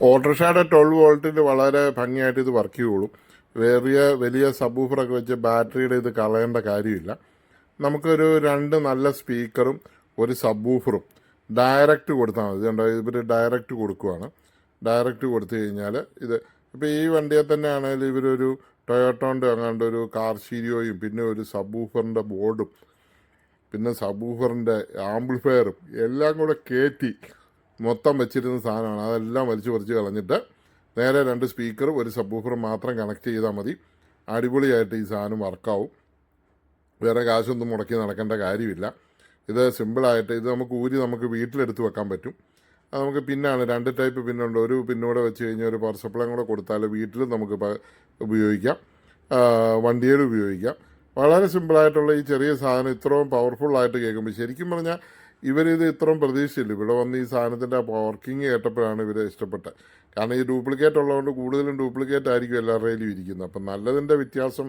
ഓട്ടോറിക്ഷയുടെ 12 വോൾട്ടിൽ വളരെ ഭംഗിയായിട്ട് ഇത് വർക്ക് ചെയ്യുള്ളൂ. വലിയ സബ്വൂഫറൊക്കെ വെച്ച് ബാറ്ററിയുടെ ഇത് കളയേണ്ട കാര്യമില്ല. നമുക്കൊരു 2 നല്ല സ്പീക്കറും ഒരു സബ്വൂഫറും ഡയറക്റ്റ് കൊടുത്താൽ മതി. കണ്ടോ, ഇവർ ഡയറക്റ്റ് കൊടുക്കുവാണ്. ഡയറക്റ്റ് കൊടുത്തു കഴിഞ്ഞാൽ ഇത് ഇപ്പോൾ ഈ വണ്ടിയെ തന്നെ ആണെങ്കിൽ ഇവരൊരു ടൊയോട്ടോൻ്റെ അങ്ങാണ്ട് ഒരു കാർ സ്റ്റീരിയോയും പിന്നെ ഒരു സബ്വൂഫറിൻ്റെ ബോർഡും പിന്നെ സബ്വൂഫറിൻ്റെ ആംപ്ലിഫയറും എല്ലാം കൂടെ കയറ്റി മൊത്തം വെച്ചിരുന്ന സാധനമാണ്. അതെല്ലാം വലിച്ചു പറിച്ച് കളഞ്ഞിട്ട് നേരെ 2 സ്പീക്കറും ഒരു സബ്വൂഫറും മാത്രം കണക്ട് ചെയ്താൽ മതി. അടിപൊളിയായിട്ട് ഈ സാധനം വർക്കാവും. വേറെ കാശൊന്നും മുടക്കി നടക്കേണ്ട കാര്യമില്ല. ഇത് സിമ്പിളായിട്ട് ഇത് നമുക്ക് വീട്ടിലെടുത്ത് വെക്കാൻ പറ്റും. അത് നമുക്ക് പിന്നാണ് 2 ടൈപ്പ് പിന്നുണ്ട്. ഒരു പിന്നൂടെ വെച്ച് കഴിഞ്ഞാൽ ഒരു പവർ സപ്ലൈ കൂടെ കൊടുത്താൽ വീട്ടിൽ നമുക്ക് ഉപയോഗിക്കാം, വണ്ടിയിൽ ഉപയോഗിക്കാം. വളരെ സിമ്പിളായിട്ടുള്ള ഈ ചെറിയ സാധനം ഇത്രയും പവർഫുള്ളായിട്ട് കേൾക്കുമ്പോൾ ശരിക്കും പറഞ്ഞാൽ ഇവരിത് ഇത്രയും പ്രതീക്ഷിച്ചില്ല. ഇവിടെ വന്ന് ഈ സാധനത്തിൻ്റെ വർക്കിംഗ് കേട്ടപ്പോഴാണ് ഇവരെ ഇഷ്ടപ്പെട്ടത്. കാരണം ഈ ഡ്യൂപ്ലിക്കേറ്റ് ഉള്ളതുകൊണ്ട് കൂടുതലും ഡ്യൂപ്ലിക്കേറ്റ് ആയിരിക്കും എല്ലാവരുടെയും ഇരിക്കുന്നത്. അപ്പം നല്ലതിൻ്റെ വ്യത്യാസം,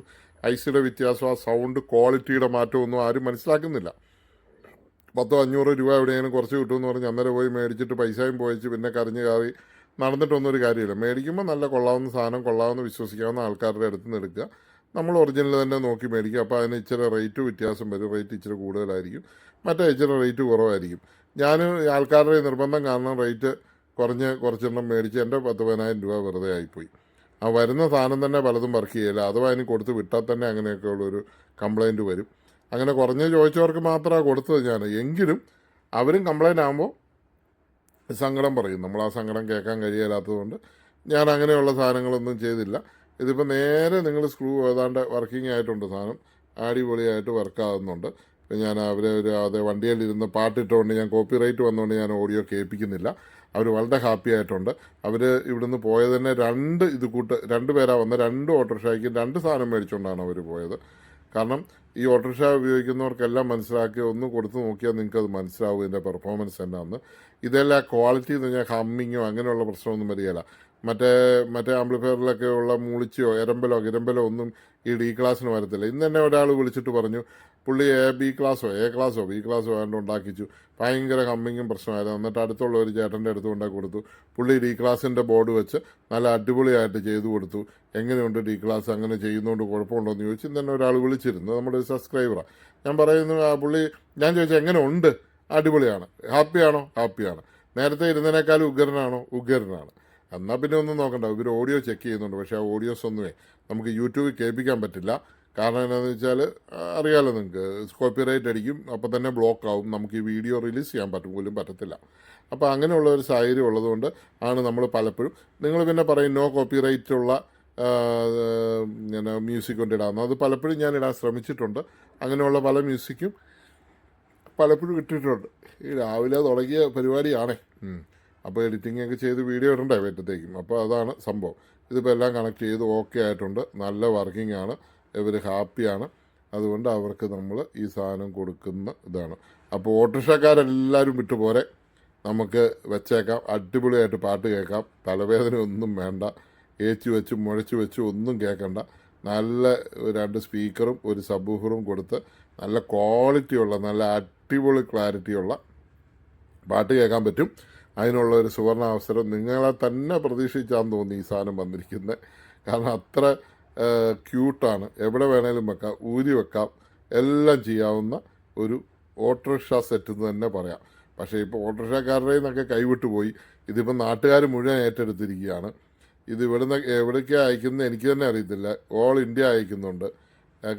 ഐസിയുടെ വ്യത്യാസം, ആ സൗണ്ട് ക്വാളിറ്റിയുടെ മാറ്റമൊന്നും ആരും മനസ്സിലാക്കുന്നില്ല. 100-500 രൂപ എവിടെയെങ്കിലും കുറച്ച് കിട്ടുമെന്ന് പറഞ്ഞ് അന്നേരം പോയി മേടിച്ചിട്ട് പൈസയും പോയിച്ച് പിന്നെ കരഞ്ഞ് കയറി നടന്നിട്ടൊന്നും ഒരു കാര്യമില്ല. മേടിക്കുമ്പോൾ നല്ല കൊള്ളാവുന്ന സാധനം, കൊള്ളാവുന്ന വിശ്വസിക്കാവുന്ന ആൾക്കാരുടെ അടുത്ത് നിന്ന് എടുക്കുക. നമ്മൾ ഒറിജിനൽ തന്നെ നോക്കി മേടിക്കുക. അപ്പോൾ അതിന് ഇച്ചിരി റേറ്റ് വ്യത്യാസം വരും. റേറ്റ് ഇച്ചിരി കൂടുതലായിരിക്കും, മറ്റേ ഇച്ചിരി റേറ്റ് കുറവായിരിക്കും. ഞാൻ ആൾക്കാരുടെ നിർബന്ധം കാരണം റേറ്റ് കുറച്ചെണ്ണം മേടിച്ച് എൻ്റെ 10-15 രൂപ വെറുതെ ആയിപ്പോയി. ആ വരുന്ന സാധനം തന്നെ പലതും വർക്ക് ചെയ്യില്ല. അഥവാ അതിന് കൊടുത്ത് വിട്ടാൽ തന്നെ അങ്ങനെയൊക്കെയുള്ളൊരു കംപ്ലയിൻറ്റ് വരും. അങ്ങനെ കുറഞ്ഞ് ചോദിച്ചവർക്ക് മാത്രമാണ് കൊടുത്തത് ഞാൻ. എങ്കിലും അവരും കംപ്ലയിൻ്റ് ആകുമ്പോൾ സങ്കടം പറയും. നമ്മൾ ആ സങ്കടം കേൾക്കാൻ കഴിയാത്തതുകൊണ്ട് ഞാൻ അങ്ങനെയുള്ള സാധനങ്ങളൊന്നും ചെയ്തില്ല. ഇതിപ്പോൾ നേരെ നിങ്ങൾ സ്ക്രൂ ഏതാണ്ട് വർക്കിംഗ് ആയിട്ടുണ്ട്. സാധനം അടിപൊളിയായിട്ട് വർക്കാകുന്നുണ്ട്. ഞാൻ അതേ വണ്ടിയിലിരുന്ന് പാട്ടിട്ടുകൊണ്ട് ഞാൻ കോപ്പി റൈറ്റ് വന്നുകൊണ്ട് ഞാൻ ഓഡിയോ കേൾപ്പിക്കുന്നില്ല. അവർ വളരെ ഹാപ്പി ആയിട്ടുണ്ട്. അവർ ഇവിടുന്ന് പോയത് തന്നെ 2 പേരാണ് വന്നത്. 2 ഓട്ടോറിക്ഷയ്ക്ക് 2 സാധനം മേടിച്ചുകൊണ്ടാണ് അവർ പോയത്. കാരണം ഈ ഓട്ടോറിക്ഷ ഉപയോഗിക്കുന്നവർക്കെല്ലാം മനസ്സിലാക്കി ഒന്ന് കൊടുത്ത് നോക്കിയാൽ നിങ്ങൾക്കത് മനസ്സിലാവും ഇതിൻ്റെ പെർഫോമൻസ് എന്നാന്ന്. ഇതെല്ലാം ക്വാളിറ്റി എന്ന് പറഞ്ഞാൽ ഹമ്മിങ്ങോ അങ്ങനെയുള്ള പ്രശ്നമൊന്നും വരികയില്ല. മറ്റേ ആംപ്ലിഫയറിലൊക്കെ ഉള്ള മൂളിച്ചയോ गिरമ്പലോ ഒന്നും ഈ ഡി ക്ലാസ്സിന് വരത്തില്ല. ഇന്ന് തന്നെ ഒരാൾ വിളിച്ചിട്ട് പറഞ്ഞു പുള്ളി ബി ക്ലാസ്സോ വേണ്ട ഉണ്ടാക്കിച്ചു. ഭയങ്കര ഹമ്മിങ്ങും പ്രശ്നമായിരുന്നു. എന്നിട്ട് അടുത്തുള്ള ഒരു ചേട്ടൻ്റെ അടുത്ത് കൊണ്ടാക്കി കൊടുത്തു. പുള്ളി ഡി ക്ലാസ്സിൻ്റെ ബോർഡ് വെച്ച് നല്ല അടിപൊളിയായിട്ട് ചെയ്തു കൊടുത്തു. എങ്ങനെയുണ്ട് ഡി ക്ലാസ്, അങ്ങനെ ചെയ്യുന്നതുകൊണ്ട് കുഴപ്പമുണ്ടോ എന്ന് ചോദിച്ചു. ഇന്ന് തന്നെ ഒരാൾ വിളിച്ചിരുന്നു, നമ്മുടെ ഒരു സബ്സ്ക്രൈബറാണ്. ഞാൻ പറയുന്നു ഞാൻ ചോദിച്ചു എങ്ങനെ ഉണ്ട്, അടിപൊളിയാണ്. ഹാപ്പിയാണോ? ഹാപ്പിയാണ്. നേരത്തെ ഇരുന്നതിനേക്കാളും ഉഗ്രനാണ്. എന്നാൽ പിന്നെ ഒന്നും നോക്കണ്ട. ഇവർ ഓഡിയോ ചെക്ക് ചെയ്യുന്നുണ്ട്. പക്ഷേ ആ ഓഡിയോസ് ഒന്നുമേ നമുക്ക് യൂട്യൂബിൽ കേൾപ്പിക്കാൻ പറ്റില്ല. കാരണം എന്താണെന്ന് വെച്ചാൽ അറിയാമല്ലോ നിങ്ങൾക്ക്, കോപ്പി റൈറ്റ് അടിക്കും. അപ്പോൾ തന്നെ ബ്ലോക്ക് ആവും. നമുക്ക് ഈ വീഡിയോ റിലീസ് ചെയ്യാൻ പോലും പറ്റത്തില്ല. അപ്പോൾ അങ്ങനെയുള്ള ഒരു സാഹചര്യം ഉള്ളതുകൊണ്ട് ആണ് നമ്മൾ പലപ്പോഴും, നിങ്ങൾ പിന്നെ പറയും നോ കോപ്പി റൈറ്റുള്ള മ്യൂസിക് കൊണ്ട് ഇടാമെന്ന്. അത് പലപ്പോഴും ഞാൻ ഇടാൻ ശ്രമിച്ചിട്ടുണ്ട്. അങ്ങനെയുള്ള പല മ്യൂസിക്കും പലപ്പോഴും ഇട്ടിട്ടുണ്ട്. ഈ രാവിലെ തുടങ്ങിയ പരിപാടിയാണേ. അപ്പോൾ എഡിറ്റിംഗ് ഒക്കെ ചെയ്ത് വീഡിയോ ഇടണ്ടേ പറ്റത്തേക്കും. അപ്പോൾ അതാണ് സംഭവം. ഇതിപ്പോൾ എല്ലാം കണക്ട് ചെയ്ത് ഓക്കെ ആയിട്ടുണ്ട്. നല്ല വർക്കിംഗ് ആണ്. ഇവർ ഹാപ്പിയാണ്. അതുകൊണ്ട് അവർക്ക് നമ്മൾ ഈ സാധനം കൊടുക്കുന്ന ഇതാണ്. അപ്പോൾ ഓട്ടോറിക്ഷക്കാരെല്ലാവരും വിട്ടുപോരെ, നമുക്ക് വെച്ചേക്കാം. അടിപൊളിയായിട്ട് പാട്ട് കേൾക്കാം. തലവേദന ഒന്നും വേണ്ട. മുഴച്ചു വെച്ച് ഒന്നും കേൾക്കണ്ട. നല്ല 2 സ്പീക്കറും ഒരു സബ്വൂഫറും കൊടുത്ത് നല്ല ക്വാളിറ്റിയുള്ള നല്ല അടിപൊളി ക്ലാരിറ്റിയുള്ള പാട്ട് കേൾക്കാൻ പറ്റും. അതിനുള്ള ഒരു സുവർണ അവസരം നിങ്ങളെ തന്നെ പ്രതീക്ഷിച്ചാന്ന് തോന്നി ഈ സാധനം വന്നിരിക്കുന്നത്. കാരണം അത്ര ക്യൂട്ടാണ്. എവിടെ വേണേലും വെക്കാം, ഊരി വെക്കാം, എല്ലാം ചെയ്യാവുന്ന ഒരു ഓട്ടോറിക്ഷ സെറ്റ് എന്ന് തന്നെ പറയാം. പക്ഷേ ഇപ്പോൾ ഓട്ടോറിക്ഷക്കാരുടെ നിന്നൊക്കെ കൈവിട്ടു പോയി. ഇതിപ്പോൾ നാട്ടുകാർ മുഴുവൻ ഏറ്റെടുത്തിരിക്കുകയാണ്. ഇത് എവിടേക്കാണ് അയക്കുന്നത് എനിക്ക് തന്നെ അറിയത്തില്ല. ഓൾ ഇന്ത്യ അയക്കുന്നുണ്ട്.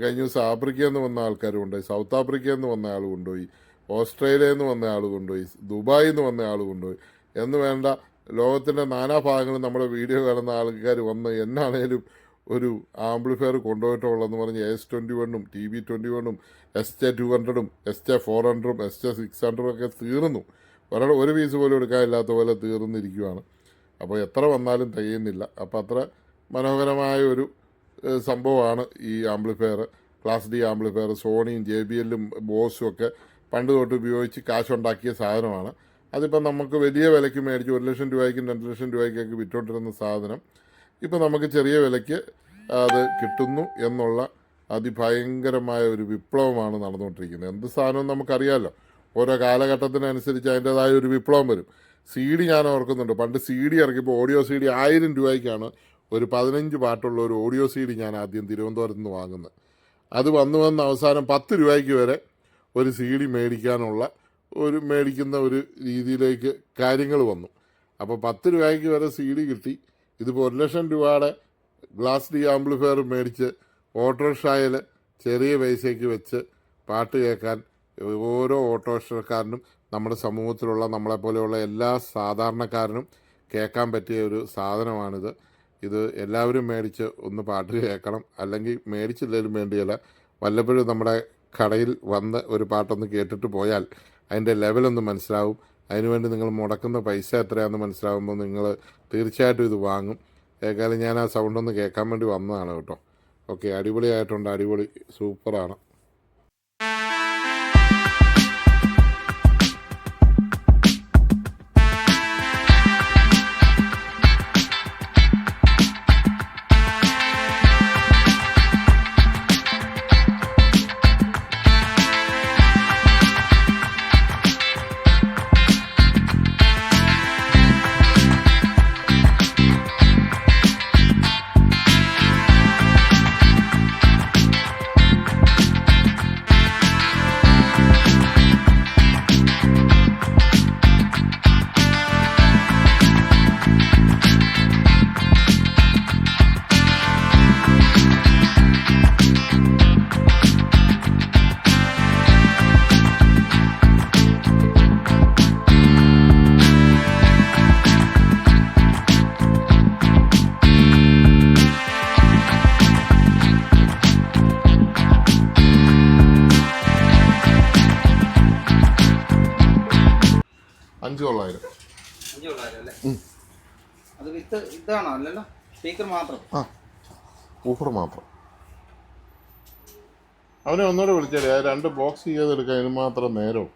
കഴിഞ്ഞ ദിവസം ആഫ്രിക്കയിൽ നിന്ന് വന്ന ആൾക്കാർ കൊണ്ടുപോയി, സൗത്ത് ആഫ്രിക്കയിൽ നിന്ന് വന്ന ആൾ കൊണ്ടുപോയി, ഓസ്ട്രേലിയയിൽ നിന്ന് വന്ന ആൾ കൊണ്ടുപോയി, ദുബായിൽ നിന്ന് വന്ന ആൾ കൊണ്ടുപോയി എന്ന് വേണ്ട ലോകത്തിൻ്റെ നാനാഭാഗങ്ങളിൽ നമ്മുടെ വീഡിയോ കാണുന്ന ആൾക്കാർ വന്ന് എന്നാണേലും ഒരു ആംപ്ലിഫയർ കൊണ്ടുപോയിട്ടുള്ളതെന്ന് പറഞ്ഞ് AS21 TB21 SJ200 SJ400 SJ600 ഒക്കെ തീർന്നു. ഒരു പീസ് പോലും എടുക്കാനില്ലാത്ത പോലെ തീർന്നിരിക്കുകയാണ്. അപ്പോൾ എത്ര വന്നാലും തികയുന്നില്ല. അപ്പോൾ അത്ര മനോഹരമായ ഒരു സംഭവമാണ് ഈ ആംപ്ലിഫയർ. Class D amplifier. സോണിയും JBLും ബോസും ഒക്കെ പണ്ട് തൊട്ട് ഉപയോഗിച്ച് കാശുണ്ടാക്കിയ സാധനമാണ്. അതിപ്പോൾ നമുക്ക് വലിയ വിലയ്ക്ക് മേടിച്ച് 1 ലക്ഷം രൂപയ്ക്കും 2 ലക്ഷം രൂപയ്ക്കൊക്കെ വിറ്റുകൊണ്ടിരുന്ന സാധനം ഇപ്പോൾ നമുക്ക് ചെറിയ വിലയ്ക്ക് അത് കിട്ടുന്നു എന്നുള്ള അതിഭയങ്കരമായ ഒരു വിപ്ലവമാണ് നടന്നുകൊണ്ടിരിക്കുന്നത്. എന്ത് സാധനവും നമുക്കറിയാമല്ലോ, ഓരോ കാലഘട്ടത്തിനനുസരിച്ച് അതിൻ്റേതായ ഒരു വിപ്ലവം വരും. സി ഡി ഞാൻ ഓർക്കുന്നുണ്ട്. പണ്ട് സി ഡി ഇറക്കിയപ്പോൾ ഓഡിയോ സി ഡി 1000 രൂപയ്ക്കാണ് ഒരു 15 പാട്ടുള്ള ഒരു ഓഡിയോ സി ഡി ഞാൻ ആദ്യം തിരുവനന്തപുരത്ത് നിന്ന് വാങ്ങുന്നത്. അത് വന്ന് അവസാനം 10 രൂപയ്ക്ക് വരെ ഒരു സി ഡി മേടിക്കുന്ന ഒരു രീതിയിലേക്ക് കാര്യങ്ങൾ വന്നു. അപ്പോൾ 10 രൂപയ്ക്ക് വരെ സി ഡി കിട്ടി. ഇതിപ്പോൾ 1,00,000 രൂപയുടെ ഗ്ലാസ് ഡി ആംപ്ലിഫയർ മേടിച്ച് ഓട്ടോറിക്ഷയിൽ ചെറിയ പൈസയ്ക്ക് വെച്ച് പാട്ട് കേൾക്കാൻ ഓരോ ഓട്ടോറിക്ഷക്കാരനും നമ്മുടെ സമൂഹത്തിലുള്ള നമ്മളെപ്പോലെയുള്ള എല്ലാ സാധാരണക്കാരനും കേൾക്കാൻ പറ്റിയ ഒരു സാധനമാണിത്. ഇത് എല്ലാവരും മേടിച്ച് ഒന്ന് പാട്ട് കേൾക്കണം. അല്ലെങ്കിൽ മേടിച്ചില്ലെങ്കിലും വേണ്ടിയല്ല, വല്ലപ്പോഴും നമ്മുടെ കടയിൽ വന്ന് ഒരു പാട്ടൊന്ന് കേട്ടിട്ട് പോയാൽ അതിൻ്റെ ലെവലൊന്ന് മനസ്സിലാവും. അതിനുവേണ്ടി നിങ്ങൾ മുടക്കുന്ന പൈസ എത്രയാണെന്ന് മനസ്സിലാകുമ്പോൾ നിങ്ങൾ തീർച്ചയായിട്ടും ഇത് വാങ്ങും. ഏതായാലും ഞാൻ ആ സൗണ്ടൊന്ന് കേൾക്കാൻ വേണ്ടി വന്നതാണ് കേട്ടോ. ഓക്കെ, അടിപൊളിയായിട്ടുണ്ട്, അടിപൊളി, സൂപ്പറാണ്. $5,000.
അല്ലേ? അത് വിത്ത് ഇതാണോ? അല്ലല്ലോ, സ്പീക്കർ മാത്രം.
ആ, ഊഫർ മാത്രം. അവനെ ഒന്നുകൂടെ വിളിച്ചാലേ, ആ 2 ബോക്സ് ചെയ്തെടുക്കാൻ ഇതിന് മാത്രം നേരം.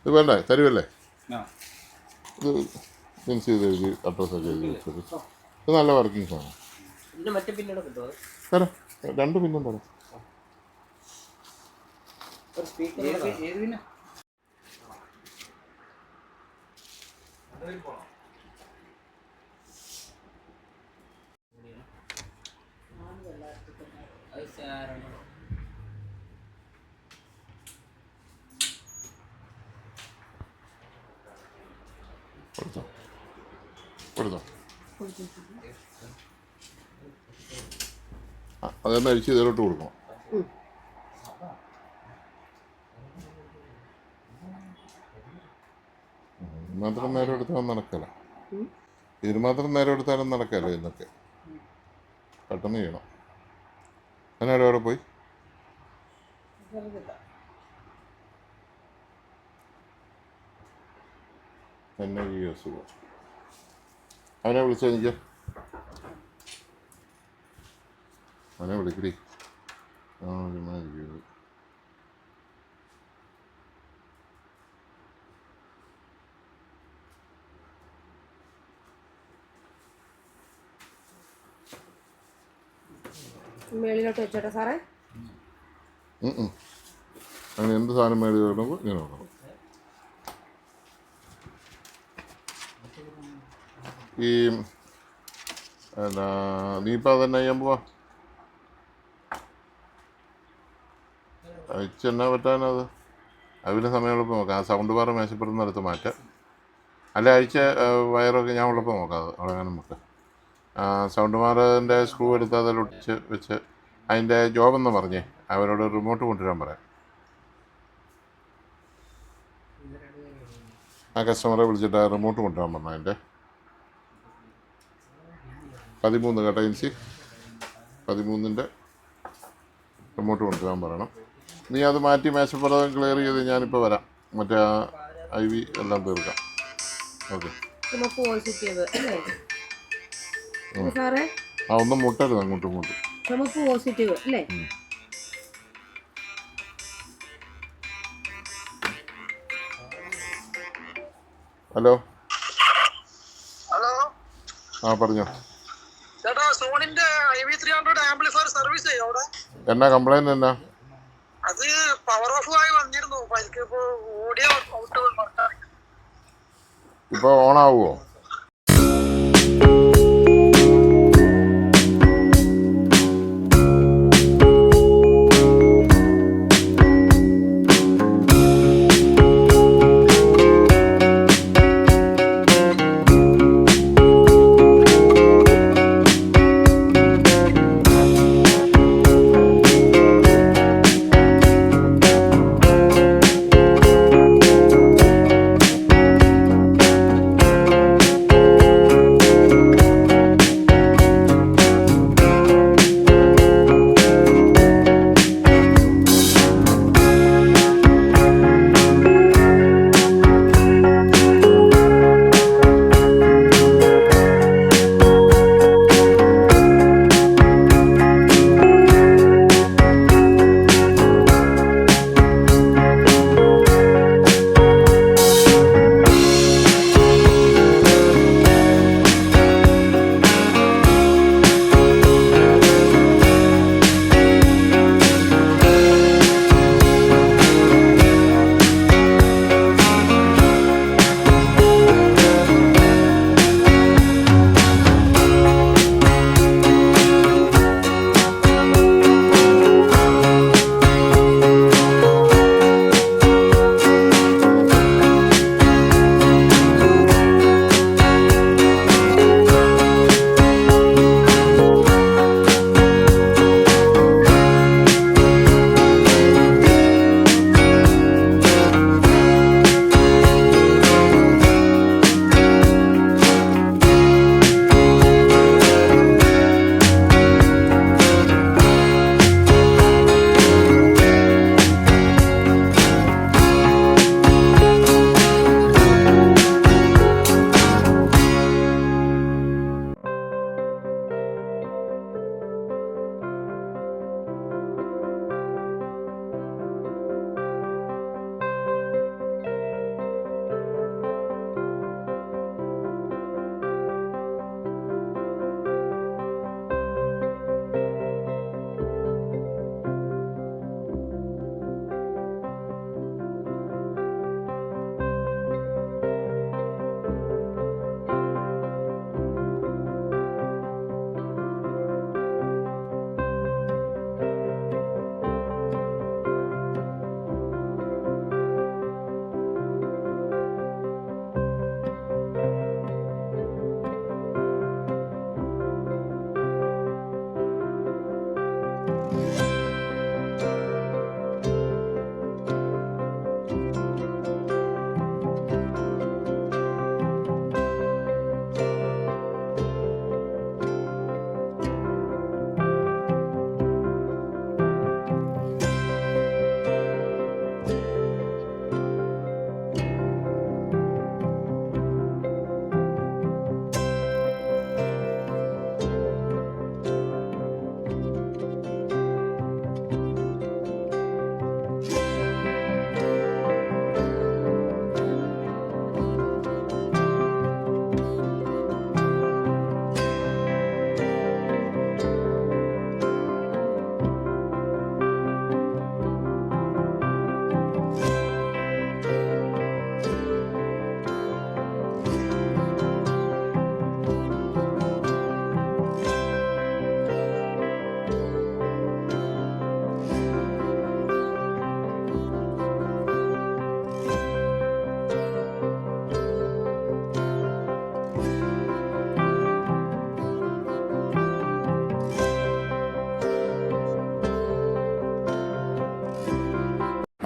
ഇത് വേണ്ടേ? തരുമല്ലേ? ഇത് ജെൻസ് ചെയ്ത് എഴുതി അഡ്രസ്സൊക്കെ എഴുതി വെച്ചത്. ഇത് നല്ല വർക്കിംഗ് സാധനം. തരാം, 2 പിന്നും തരാം. കൊടുത്തോ. അതെന്നെ അഴിച്ച് ഇതിലോട്ട് കൊടുക്കണം. മാത്രം നേരം എടുത്താലും നടക്കല. ഇതിന് മാത്രം നേരം എടുത്താലും നടക്കല്ല. ഇന്നൊക്കെ പെട്ടെന്ന് ചെയ്യണം. അതിനാടെ അവിടെ പോയി എന്നെ ഈ അസുഖം. അവനെ വിളിച്ചെനിക്ക്, അവനെ വിളിക്കടി.
മേളിലോട്ട് വെച്ചോട്ടെ സാറേ.
അങ്ങനെ എന്ത് സാധനം മേടി വരുമ്പോൾ ഇങ്ങനെ നോക്കണം. ഈ എന്നാ നീയിപ്പോൾ അതന്നെ ചെയ്യാൻ പോവാ? അയച്ചെന്നാ പറ്റാനത്? അതിന് സമയമുള്ളപ്പോൾ നോക്കാം. ആ സൗണ്ട് ബാർ മേശപ്പെടുന്നിടത്ത് മാറ്റാം. അല്ല, അയച്ച വയറൊക്കെ ഞാൻ ഉള്ളപ്പോൾ നോക്കാം. അത് അവിടെ അങ്ങനെ നമുക്ക് സൗണ്ട് ബാറിൻ്റെ സ്ക്രൂ എടുത്ത് അതിലൊട്ടിച്ച് വെച്ച് അതിൻ്റെ ജോബെന്ന് പറഞ്ഞേ അവരോട് റിമോട്ട് കൊണ്ടുവരാൻ പറയാം. ആ കസ്റ്റമറെ വിളിച്ചിട്ട് ആ റിമോട്ട് കൊണ്ടുവരാൻ പറഞ്ഞു. അതിൻ്റെ 13 കേട്ടോ ഇൻസി, 13ൻ്റെ റിമോട്ട് കൊണ്ടുവരാൻ പറയണം. നീ അത് മാറ്റി മേശപ്പുറം ക്ലിയർ ചെയ്ത് ഞാനിപ്പോൾ വരാം. മറ്റേ IV എല്ലാം തീർക്കാം. ഓക്കെ. ആ, ഒന്നും മുട്ടരുത് അങ്ങോട്ടും ഇങ്ങോട്ടും.
പോസിറ്റീവ് അല്ലേ?
ഹലോ. ആ, പറഞ്ഞോ.
സോണിന്റെ IV300 ആംപ്ലിഫയർ സർവീസ് ചെയ്യോ അവിടെ?
എന്നാ കംപ്ലൈന്റ്? എന്നാ
അത് പവർ ഓഫ് ആയി വന്നിരുന്നു. എനിക്ക് ഇപ്പൊ ഓടിയ ഔട്ട്
ഇപ്പോൾ ഓണാവുമോ?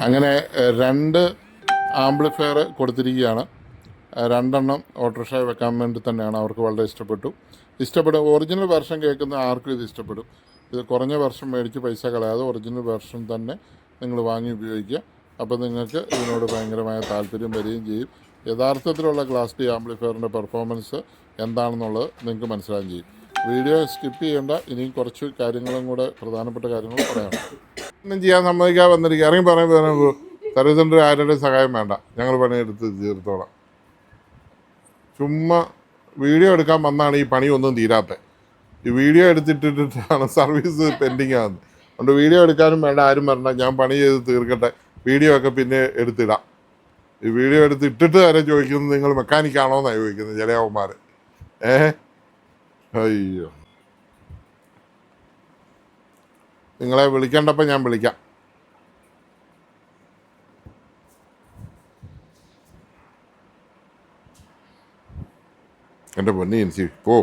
അങ്ങനെ രണ്ട് ആംപ്ലിഫയർ കൊടുത്തിരിക്കുകയാണ്. രണ്ടെണ്ണം ഓട്ടോറിക്ഷ വെക്കാൻ വേണ്ടി തന്നെയാണ്. അവർക്ക് വളരെ ഇഷ്ടപ്പെടും. ഒറിജിനൽ വെർഷൻ കേൾക്കുന്ന ആർക്കും ഇത് ഇഷ്ടപ്പെടും. ഇത് കുറഞ്ഞ വെർഷൻ മേടിച്ച് പൈസ കളയാതെ ഒറിജിനൽ വെർഷൻ തന്നെ നിങ്ങൾ വാങ്ങി ഉപയോഗിക്കുക. അപ്പോൾ നിങ്ങൾക്ക് ഇതിനോട് ഭയങ്കരമായ താല്പര്യം വരികയും ചെയ്യും. യഥാർത്ഥത്തിലുള്ള ക്ലാസ് ഡി ആംപ്ലിഫയറിൻ്റെ പെർഫോമൻസ് എന്താണെന്നുള്ളത് നിങ്ങൾക്ക് മനസ്സിലാകുകയും ചെയ്യും. വീഡിയോ സ്കിപ്പ് ചെയ്യേണ്ട. ഇനിയും കുറച്ച് കാര്യങ്ങളും കൂടെ പ്രധാനപ്പെട്ട കാര്യങ്ങൾ പറയാം. ഒന്നും ചെയ്യാൻ സമ്മതിക്കാൻ വന്നിരിക്കുക. ഇറങ്ങി പറയുമ്പോൾ സർവീസ് ആരുടെയും സഹായം വേണ്ട, ഞങ്ങൾ പണിയെടുത്ത് തീർത്തോളാം. ചുമ്മാ വീഡിയോ എടുക്കാൻ വന്നാണ് ഈ പണിയൊന്നും തീരാത്തത്. ഈ വീഡിയോ എടുത്തിട്ടിട്ടാണ് സർവീസ് പെൻഡിങ് ആകുന്നത്. അതുകൊണ്ട് വീഡിയോ എടുക്കാനും വേണ്ട, ആരും വരണ്ട, ഞാൻ പണി ചെയ്ത് തീർക്കട്ടെ, വീഡിയോ ഒക്കെ പിന്നെ എടുത്തിടാം. ഈ വീഡിയോ എടുത്ത് ഇട്ടിട്ട് വരെ ചോദിക്കുന്നത് നിങ്ങൾ മെക്കാനിക്കാണോ എന്നാണ് ചോദിക്കുന്നത് ചിലയവന്മാർ. അയ്യോ, നിങ്ങളെ വിളിക്കേണ്ടപ്പോൾ ഞാൻ വിളിക്കാം. എൻ്റെ പൊന്നി എനിക്ക് പോ.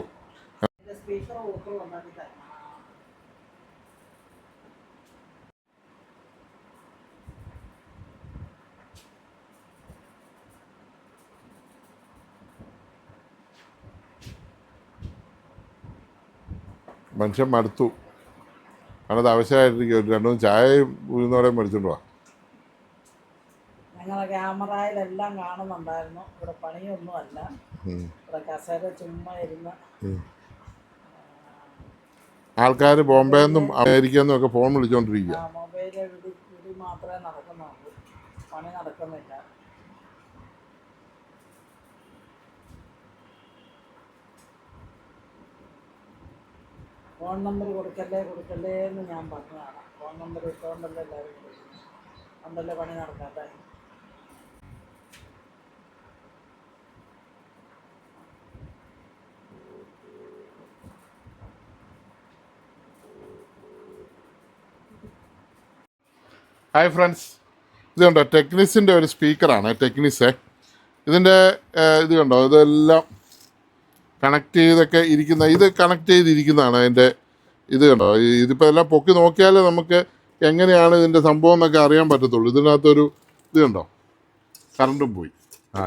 സ്പീക്കർ ഓട്ടോ ഉണ്ടാക്കി തരണം.
മനുഷ്യൻ മടുത്തു, അത് ആവശ്യമായിട്ടിരിക്കും. ഒരു 2 ചായയും ഉഴുന്നോടെ മേടിച്ചോണ്ട് പോവാ.
ഞങ്ങളെ ക്യാമറയിലെല്ലാം കാണുന്നുണ്ടായിരുന്നു. ഇവിടെ പണിയൊന്നും അല്ല, ഇവിടെ കസേര ചുമ്മാ ഇരുന്ന്
ആൾക്കാർ ബോംബെ നിന്നും അമേരിക്കയിൽ നിന്നും ഒക്കെ ഫോൺ വിളിച്ചോണ്ടിരിക്കുക.
മൊബൈലിൽ വിടി മാത്രമേ നടക്കുന്നുള്ളൂ, പണി നടക്കുന്നില്ല. ഫോൺ നമ്പർ കൊടുക്കല്ലേ എന്ന് ഞാൻ പറഞ്ഞതാണ്. ഫോൺ നമ്പർ ഇട്ടുകൊണ്ടല്ലേ എല്ലാവരും വിളിക്കുന്നത്, അതുകൊണ്ടല്ലേ പണി നടക്കാത്ത.
ഹായ് ഫ്രണ്ട്സ്, ഇത് കണ്ടോ ടെക്നിസിൻ്റെ ഒരു സ്പീക്കറാണ്. ടെക്നിസേ ഇതിൻ്റെ ഇത് കണ്ടോ, ഇതെല്ലാം കണക്ട് ചെയ്തൊക്കെ ഇരിക്കുന്ന, ഇത് കണക്ട് ചെയ്തിരിക്കുന്നതാണ് അതിൻ്റെ ഇത് കണ്ടോ. ഇതിപ്പോൾ എല്ലാം പൊക്കി നോക്കിയാലേ നമുക്ക് എങ്ങനെയാണ് ഇതിൻ്റെ സംഭവം എന്നൊക്കെ അറിയാൻ പറ്റത്തുള്ളൂ. ഇതിനകത്തൊരു ഇത് കണ്ടോ, കറണ്ടും പോയി.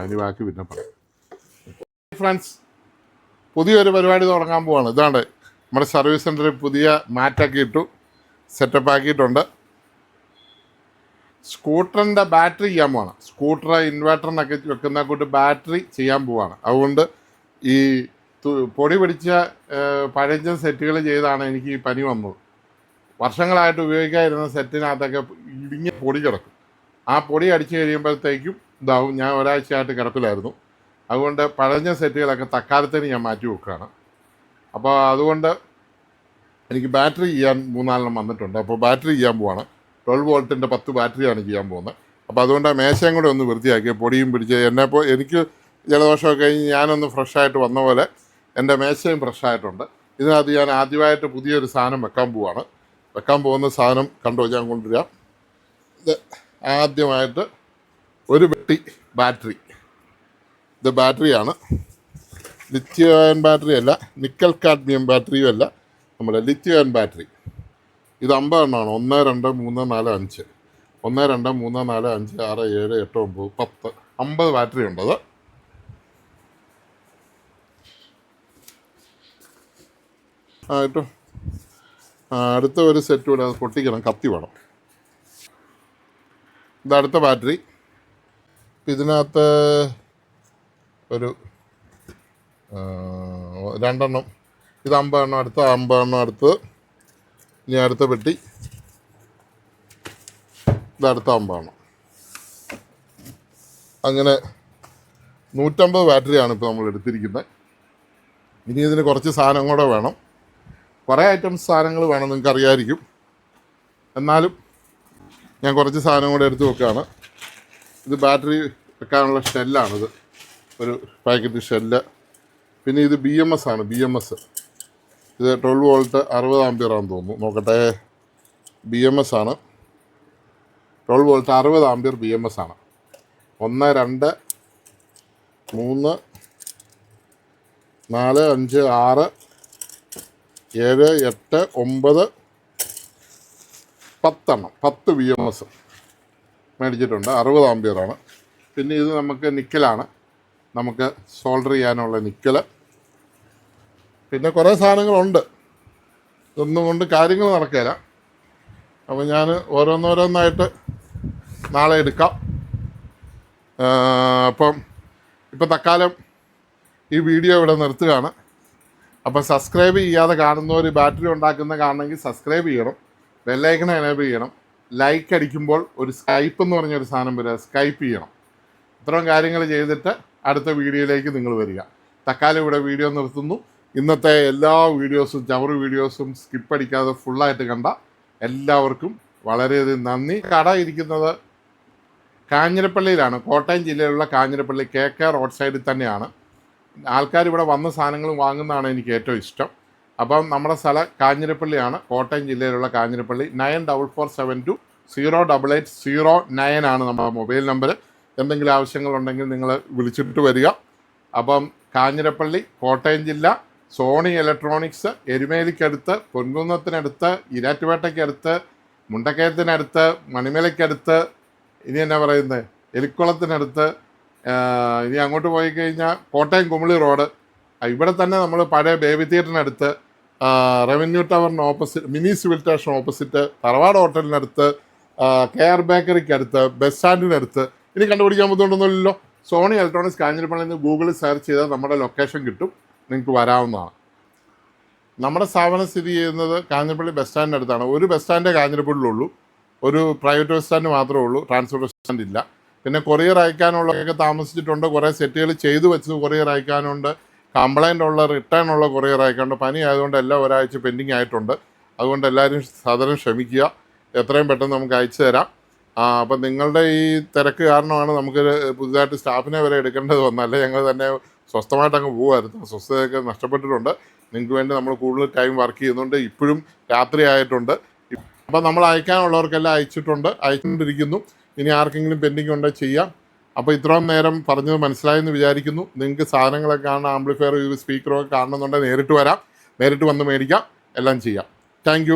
ഇനി ബാക്കി പിന്നെ പറയാം. ഫ്രണ്ട്സ്, പുതിയൊരു പരിപാടി തുടങ്ങാൻ പോവാണ്. ഇതാണ് നമ്മുടെ സർവീസ് സെൻറ്ററിൽ പുതിയ മാറ്റൊക്കെ ഇട്ടു, സെറ്റപ്പ് ആക്കിയിട്ടുണ്ട്. സ്കൂട്ടറിൻ്റെ ബാറ്ററി ചെയ്യാൻ പോവാണ്. സ്കൂട്ടർ ഇൻവേർട്ടറിനൊക്കെ വെക്കുന്ന കൂട്ട് ബാറ്ററി ചെയ്യാൻ പോവാണ്. അതുകൊണ്ട് ഈ പൊടി പിടിച്ച പഴഞ്ചൻ സെറ്റുകൾ ചെയ്താണ് എനിക്ക് ഈ പനി വന്നത്. വർഷങ്ങളായിട്ട് ഉപയോഗിക്കാതിരുന്ന സെറ്റിനകത്തൊക്കെ ഇടിഞ്ഞ പൊടി കിടക്കും. ആ പൊടി അടിച്ച് കഴിയുമ്പോഴത്തേക്കും ഇതാവും. ഞാൻ ഒരാഴ്ചയായിട്ട് കിടപ്പിലായിരുന്നു. അതുകൊണ്ട് പഴഞ്ഞ സെറ്റുകളൊക്കെ തക്കാലത്തിന് ഞാൻ മാറ്റി വെക്കുകയാണ്. അപ്പോൾ അതുകൊണ്ട് എനിക്ക് ബാറ്ററി ചെയ്യാൻ 3-4 വന്നിട്ടുണ്ട്. അപ്പോൾ ബാറ്ററി ചെയ്യാൻ പോവാണ്. 12 വോൾട്ടിൻ്റെ 10 ബാറ്ററിയാണ് ചെയ്യാൻ പോകുന്നത്. അപ്പോൾ അതുകൊണ്ട് ആ മേശയും കൂടെ ഒന്ന് വൃത്തിയാക്കി, പൊടിയും പിടിച്ച് എന്നെപ്പോൾ എനിക്ക് ജലദോഷമൊക്കെ കഴിഞ്ഞ് ഞാനൊന്ന് ഫ്രഷായിട്ട് വന്ന പോലെ എൻ്റെ മേശയും ഫ്രഷായിട്ടുണ്ട്. ഇതിനകത്ത് ഞാൻ ആദ്യമായിട്ട് പുതിയൊരു സാധനം വെക്കാൻ പോവാണ്. വെക്കാൻ പോകുന്ന സാധനം കണ്ടോ, ഞാൻ കൊണ്ടുവരാം. ഇത് ആദ്യമായിട്ട് ഒരു പെട്ടി ബാറ്ററി. ഇത് ബാറ്ററിയാണ്, ലിഥിയം അയൺ ബാറ്ററി അല്ല, നിക്കൽ കാഡ്മിയം ബാറ്ററിയും അല്ല, നമ്മുടെ ലിഥിയം അയൺ ബാറ്ററി. ഇത് 50 എണ്ണമാണ്. 1 2 3 4 5 1 2 3 4 5 6 7 8 9 10 50 ബാറ്ററി ഉണ്ടത്. കേട്ടോ, അടുത്ത ഒരു സെറ്റ് കൂടെ അത് പൊട്ടിക്കണം, കത്തി വേണം. ഇതടുത്ത ബാറ്ററി. ഇതിനകത്ത് ഒരു 2 എണ്ണം, ഇത് 50 എണ്ണം, അടുത്ത 50 എണ്ണം അടുത്തത്. ഇനി അടുത്ത പെട്ടി, ഇതടുത്ത 50 എണ്ണം. അങ്ങനെ 150 ബാറ്ററിയാണ് ഇപ്പോൾ നമ്മൾ എടുത്തിരിക്കുന്നത്. ഇനി ഇതിന് കുറച്ച് സാധനം കൂടെ വേണം. കുറേ ഐറ്റംസ് സാധനങ്ങൾ വേണം, നിങ്ങൾക്ക് അറിയാമായിരിക്കും. എന്നാലും ഞാൻ കുറച്ച് സാധനം കൂടെ എടുത്ത് വെക്കുകയാണ്. ഇത് ബാറ്ററി വെക്കാനുള്ള ഷെല്ലാണിത്, ഒരു പാക്കറ്റ് ഷെല്ല്. പിന്നെ ഇത് BMS ആണ്. BMS ഇത് 12 വോൾട്ട് 60 ആംപിയറാണെന്ന് തോന്നുന്നു. നോക്കട്ടെ, BMS ആണ്. 12 വോൾട്ട് 60 ആംപിയർ BMS ആണ്. 1 2 3 4 5 6 7 8 9 10 എണ്ണം, 10 BMS മേടിച്ചിട്ടുണ്ട്. 60 ആംപിയറാണ്. പിന്നെ ഇത് നമുക്ക് നിക്കലാണ്, നമുക്ക് സോൾഡർ ചെയ്യാനുള്ള നിക്കൽ. പിന്നെ കുറേ സാധനങ്ങളുണ്ട്, ഇതൊന്നും കൊണ്ട് കാര്യങ്ങൾ നടക്കില്ല. അപ്പോൾ ഞാൻ ഓരോന്നോരോന്നായിട്ട് നാളെ എടുക്കാം. അപ്പം ഇപ്പം തൽക്കാലം ഈ വീഡിയോ ഇവിടെ നിർത്തുകയാണ്. അപ്പോൾ സബ്സ്ക്രൈബ് ചെയ്യാതെ കാണുന്നവർ ബാറ്ററി ഉണ്ടാക്കുന്ന കാണണമെങ്കിൽ സബ്സ്ക്രൈബ് ചെയ്യണം, ബെല്ലൈക്കൺ എനേബിൾ ചെയ്യണം, ലൈക്ക് അടിക്കുമ്പോൾ ഒരു സ്കൈപ്പ് എന്ന് പറഞ്ഞൊരു സാധനം വരിക, സ്കൈപ്പ് ചെയ്യണം. ഇത്രയും കാര്യങ്ങൾ ചെയ്തിട്ട് അടുത്ത വീഡിയോയിലേക്ക് നിങ്ങൾ വരിക. തൽക്കാലം ഇവിടെ വീഡിയോ നിർത്തുന്നു. ഇന്നത്തെ എല്ലാ വീഡിയോസും ചവറ് വീഡിയോസും സ്കിപ്പ് അടിക്കാതെ ഫുള്ളായിട്ട് കണ്ട എല്ലാവർക്കും വളരെയധികം നന്ദി. കട ഇരിക്കുന്നത് കാഞ്ഞിരപ്പള്ളിയിലാണ്, കോട്ടയം ജില്ലയിലുള്ള കാഞ്ഞിരപ്പള്ളി KK റോഡ് സൈഡിൽ തന്നെയാണ്. ആൾക്കാർ ഇവിടെ വന്ന സാധനങ്ങൾ വാങ്ങുന്നതാണ് എനിക്ക് ഏറ്റവും ഇഷ്ടം. അപ്പം നമ്മുടെ സ്ഥലം കാഞ്ഞിരപ്പള്ളിയാണ്, കോട്ടയം ജില്ലയിലുള്ള കാഞ്ഞിരപ്പള്ളി. 9447208809 ആണ് നമ്മുടെ മൊബൈൽ നമ്പർ. എന്തെങ്കിലും ആവശ്യങ്ങളുണ്ടെങ്കിൽ നിങ്ങൾ വിളിച്ചിട്ട് വരിക. അപ്പം കാഞ്ഞിരപ്പള്ളി, കോട്ടയം ജില്ല, സോണി ഇലക്ട്രോണിക്സ്, എരുമേലിക്കടുത്ത്, പൊൻകുന്നത്തിനടുത്ത്, ഇരാറ്റുപേട്ടയ്ക്കടുത്ത്, മുണ്ടക്കയത്തിനടുത്ത്, മണിമലയ്ക്കടുത്ത്, ഇനി എന്നാ പറയുന്നത്, എലിക്കുളത്തിനടുത്ത്, ഇനി അങ്ങോട്ട് പോയി കഴിഞ്ഞാൽ കോട്ടയം കുമിളി റോഡ്, ഇവിടെ തന്നെ നമ്മൾ പഴയ ബേബി തിയേറ്ററിനടുത്ത്, റവന്യൂ ടവറിന് opposite, mini civil station opposite, Tharavad ഹോട്ടലിനടുത്ത്, KR ബേക്കറിക്കടുത്ത്, ബസ് സ്റ്റാൻഡിനടുത്ത്. ഇനി കണ്ടുപിടിക്കാൻ ബുദ്ധിമുട്ടൊന്നുമില്ലല്ലോ. സോണി ഇലക്ട്രോണിക്സ് കാഞ്ഞിരപ്പള്ളിയിൽ നിന്ന് ഗൂഗിളിൽ സെർച്ച് ചെയ്താൽ നമ്മുടെ ലൊക്കേഷൻ കിട്ടും, നിങ്ങൾക്ക് വരാവുന്നതാണ്. നമ്മുടെ സ്ഥാപനം സ്ഥിതി ചെയ്യുന്നത് കാഞ്ഞിരപ്പള്ളി ബസ് സ്റ്റാൻഡിൻ്റെ അടുത്താണ്. ഒരു ബസ് സ്റ്റാൻഡേ കാഞ്ഞിരപ്പള്ളിയിലുള്ളൂ, ഒരു പ്രൈവറ്റ് ബസ് സ്റ്റാൻഡ് മാത്രമേ ഉള്ളൂ, ട്രാൻസ്പോർട്ട് ബസ് സ്റ്റാൻഡ് ഇല്ല. പിന്നെ കൊറിയർ അയക്കാനുള്ളതൊക്കെ താമസിച്ചിട്ടുണ്ട്, കുറേ സെറ്റുകൾ ചെയ്തു വെച്ചത് കൊറിയർ അയക്കാനുണ്ട്, കംപ്ലൈൻ്റ് ഉള്ള റിട്ടേൺ ഉള്ള കൊറിയർ അയക്കാനുണ്ട്. പനി ആയതുകൊണ്ട് എല്ലാം ഒരാഴ്ച പെൻഡിങ് ആയിട്ടുണ്ട്. അതുകൊണ്ട് എല്ലാവരും സാധാരണ ക്ഷമിക്കുക, എത്രയും പെട്ടെന്ന് നമുക്ക് അയച്ചു തരാം. അപ്പം നിങ്ങളുടെ ഈ തിരക്ക് കാരണമാണ് നമുക്ക് പുതുതായിട്ട് സ്റ്റാഫിനെ വരെ എടുക്കേണ്ടത് വന്നല്ലേ, ഞങ്ങൾ തന്നെ സ്വസ്ഥമായിട്ട് അങ്ങ് പോകുമായിരുന്നു. സ്വസ്ഥതയൊക്കെ നഷ്ടപ്പെട്ടിട്ടുണ്ട്. നിങ്ങൾക്ക് വേണ്ടി നമ്മൾ കൂടുതൽ ടൈം വർക്ക് ചെയ്യുന്നുണ്ട്. ഇപ്പോഴും രാത്രി ആയിട്ടുണ്ട്. അപ്പം നമ്മൾ അയക്കാനുള്ളവർക്കെല്ലാം അയച്ചുകൊണ്ടിരിക്കുന്നു. ഇനി ആർക്കെങ്കിലും പെൻഡിങ് ഉണ്ടെങ്കിൽ ചെയ്യാം. അപ്പോൾ ഇത്രയും നേരം പറഞ്ഞത് മനസ്സിലായെന്ന് വിചാരിക്കുന്നു. നിങ്ങൾക്ക് സാധനങ്ങളൊക്കെ കാണാൻ, ആംപ്ലിഫയർ, സ്പീക്കറൊക്കെ കാണണമെന്നുണ്ടെങ്കിൽ നേരിട്ട് വരാം, നേരിട്ട് വന്ന് മേടിക്കാം, എല്ലാം ചെയ്യാം. താങ്ക്